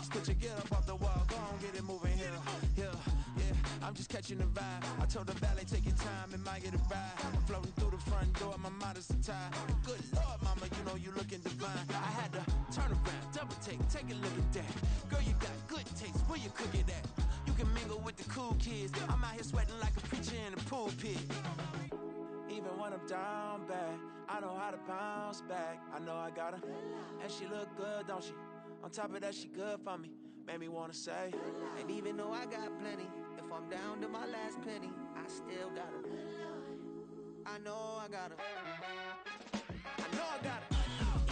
stitch you, get up off the wall, go on, get it moving here. Yeah, I'm just catching the vibe. I told the valet, take your time, it might get a ride. I'm floating through the front door, my modest attire. Good Lord, mama, you know you looking divine. I had to turn around, double take a look at that. Girl, you got good taste, where you cook it at? You can mingle with the cool kids. I'm out here sweating like a preacher in the pulpit. Even when I'm down bad, I know how to bounce back. I know I got her, and she look good, don't she? On top of that, she good for me. Made me wanna say, and even though I got plenty, if I'm down to my last penny, I still got her. I know I got her. I know I got her.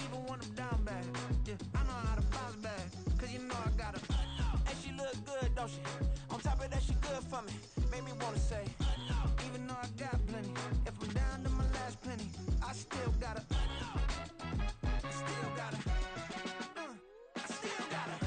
Even when I'm down bad, yeah, I know how to bounce back. Cause you know I got her. And she look good, don't she? On top of that, she good for me. Made me wanna say, even though I got plenty, if I'm down to my last penny, I still got her. I still got her. I still got her.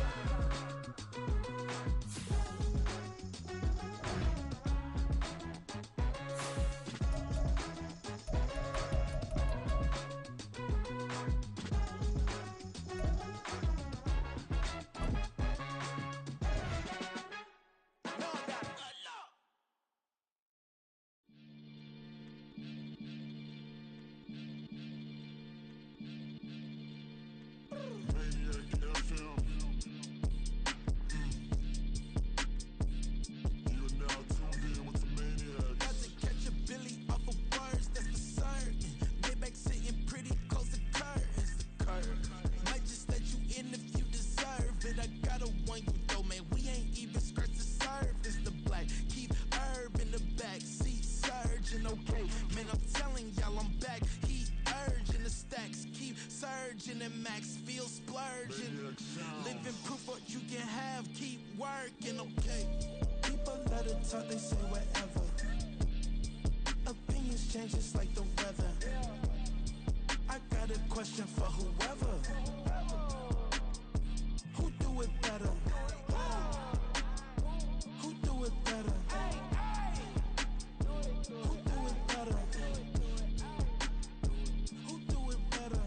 Virgin and Max feel splurging. Living proof what you can have, keep working, okay. People let it talk, they say whatever. Opinions change just like the weather. I got a question for whoever. Who do it better? Who do it better? Who do it better? Who do it better?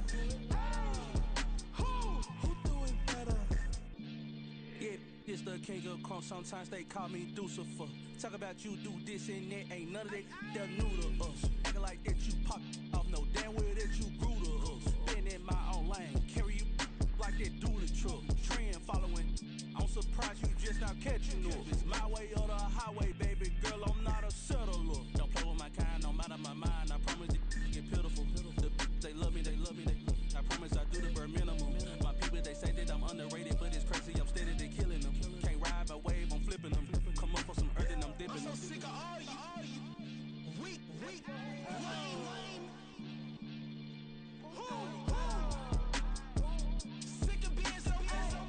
Who do it better? Yeah, this the king of crunk. Sometimes they call me Lucifer. Talk about you do this and that. Ain't none of that they're new to us. Acting like that you pop off. No damn well that you grew to us. Been in my own lane. Carry you like that do the truck. Trend following. I'm surprised you just not catching up. It's my way or the highway, baby girl. I'm not a settler. Don't play with my kind, no matter my mind. I promise it get pitiful. They love me, they love me, I promise I do the bare minimum. My people, they say that I'm underrated, but it's crazy, I'm steady, they killing them. Can't ride my wave, I'm flipping them. Come up for some earth and I'm dipping them. I'm so sick of all you. Weak, lame. Sick of being so humble,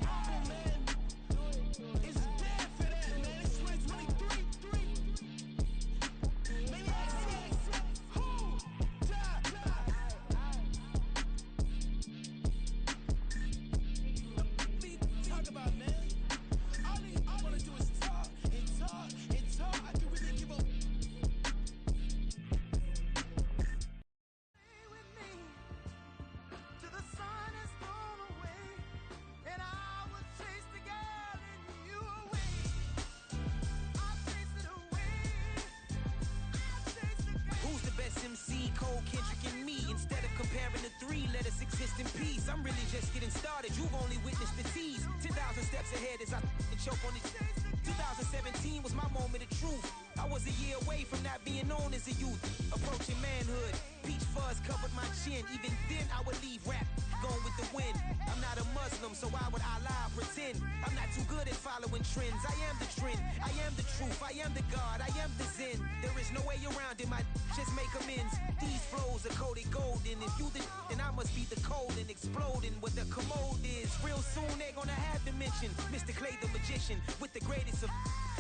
man. It's dead for that, man. It's 2023. Maniacs. Talk about, man. All I wanna do is talk and talk and talk. I can really give up. Who's the best MC? Cole, Kendrick, and me. Instead of comparing the three, let us exist in peace. I'm really just getting started. You've only witnessed the tease. 10,000 steps ahead as I choke on it. 2017 was my moment of truth. I was a year away from not being known as a youth. Approaching manhood. Peach fuzz covered my chin. Even then, I would leave rap going with the wind. I'm not a Muslim, so why would Allah pretend? I'm not too good at following trends. I am the trend. I am the truth. I am the God. I am the Zen. There is no way around it. My just make amends. These flows are coated golden. If you the then I must be the cold and exploding what the commode is. Real soon they're gonna have to mention Mr. Clay the magician with the greatest of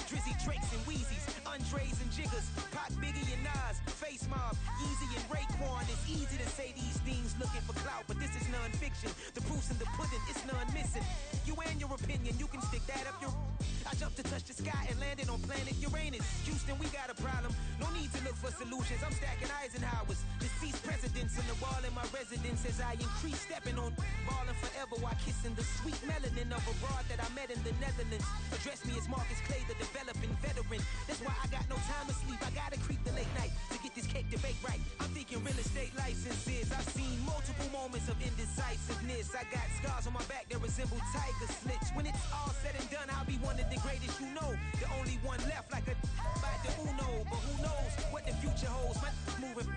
Drizzy, Drakes, and Wheezies, Andres and Jiggers, Pac, Biggie, and Nas, Face Mob, Easy and Raekwon. It's easy to say these things looking for clout, but this is non-fiction. The proof's in the pudding, it's none missing. You and your opinion, you can stick that up your... I jumped to touch the sky and landed on planet Uranus. Houston, we got a problem. No need to look for solutions. I'm stacking Eisenhowers. Deceased presidents in the wall in my residence as I increase stepping on ballin' forever while kissing the sweet melanin of a broad that I met in the Netherlands. Address me as Marcus Clay, the developing veteran. That's why I got no time to sleep. I gotta creep the late night to get this cake to bake right. I'm thinking real estate licenses. I've seen multiple moments of indecisiveness. I got scars on my back that resemble tiger slits. When it's all said and done, I'll be one of the greatest you know. The only one left like a by the Uno. But who knows what the future holds? My moving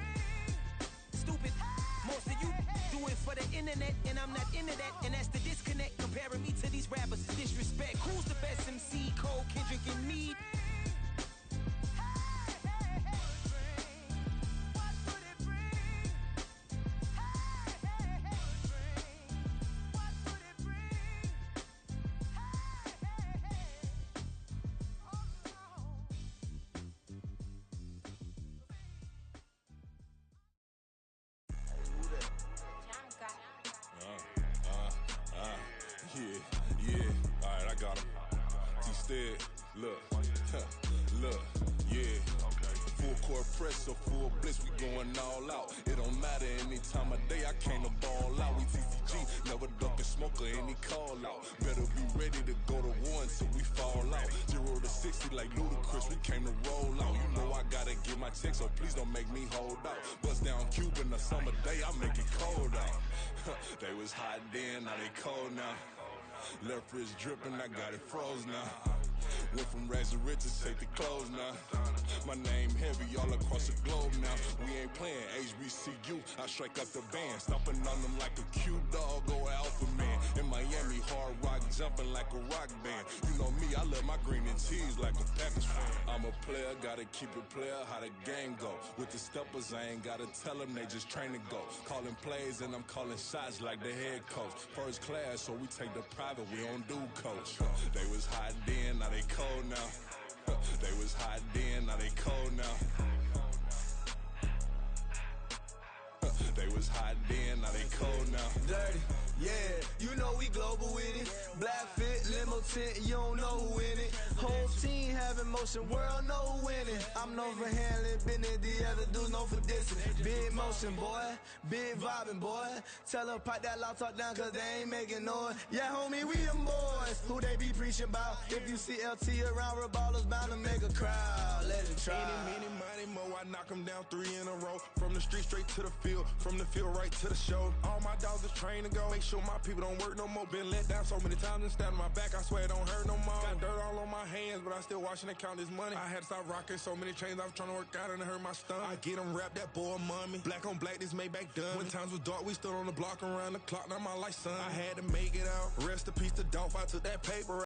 stupid. Most of you do it for the internet, and I'm not into that. And that's the disconnect. Comparing me to these rappers is disrespect. Who's the best MC? Cole, Kendrick, and me. Yeah, alright, I got him. T-Stead, look, yeah. Full court press or full blitz, we going all out. It don't matter any time of day, I came to ball out. We TCG, never duck a smoker, any call out. Better be ready to go to war until we fall out. 0 to 60 like Ludacris, we came to roll out. You know I gotta get my check, so please don't make me hold out. Bust down Cuban a summer day, I make it cold out. They was hot then, now they cold now. Left wrist dripping, I got it froze now. Went from Counting rags of riches, take the clothes now. My name heavy all across the globe now. We ain't playing HBCU, I strike up the band. Stomping on them like a Q dog or alpha man. In Miami, hard rock jumping like a rock band. You know me, I love my green and cheese like a Packers fan. I'm a player, gotta keep it player, how the game go. With the steppers, I ain't gotta tell them, they just train to go. Calling plays and I'm calling shots like the head coach. First class, so we take the private, we don't do coach. They was hot then, now they cold now. They was hot then, now they cold now. They was hot then, now they cold now. Dirty, yeah, you know we global with it. Black fit, limo tint, you don't know who in it. Whole team having motion, world know who winning. I'm known for handling business, the other dudes known for dissing. Big motion, boy, big vibing, boy. Tell her pipe that loud talk down, cause they ain't making noise. Yeah, homie, we them boys, who they be preaching about. If you see LT around, Reballers bound to make a crowd. Let it try. Any, money, mo, I knock them down 3 in a row. From the street straight to the field, from the field right to the show. All my dogs is trained to go. Make sure my people don't work no more. Been let down so many times and stand on my back, I swear it don't hurt no more. Got dirt all on my hands, but I still watching and count this money. I had to stop rocking so many chains, I was trying to work out and it hurt my stomach. I get them rap, that boy mommy. Black on black, this Maybach done. When times was dark, we stood on the block around the clock, now my life son. I had to make it out. Rest in peace to Dolph, I took that paper out.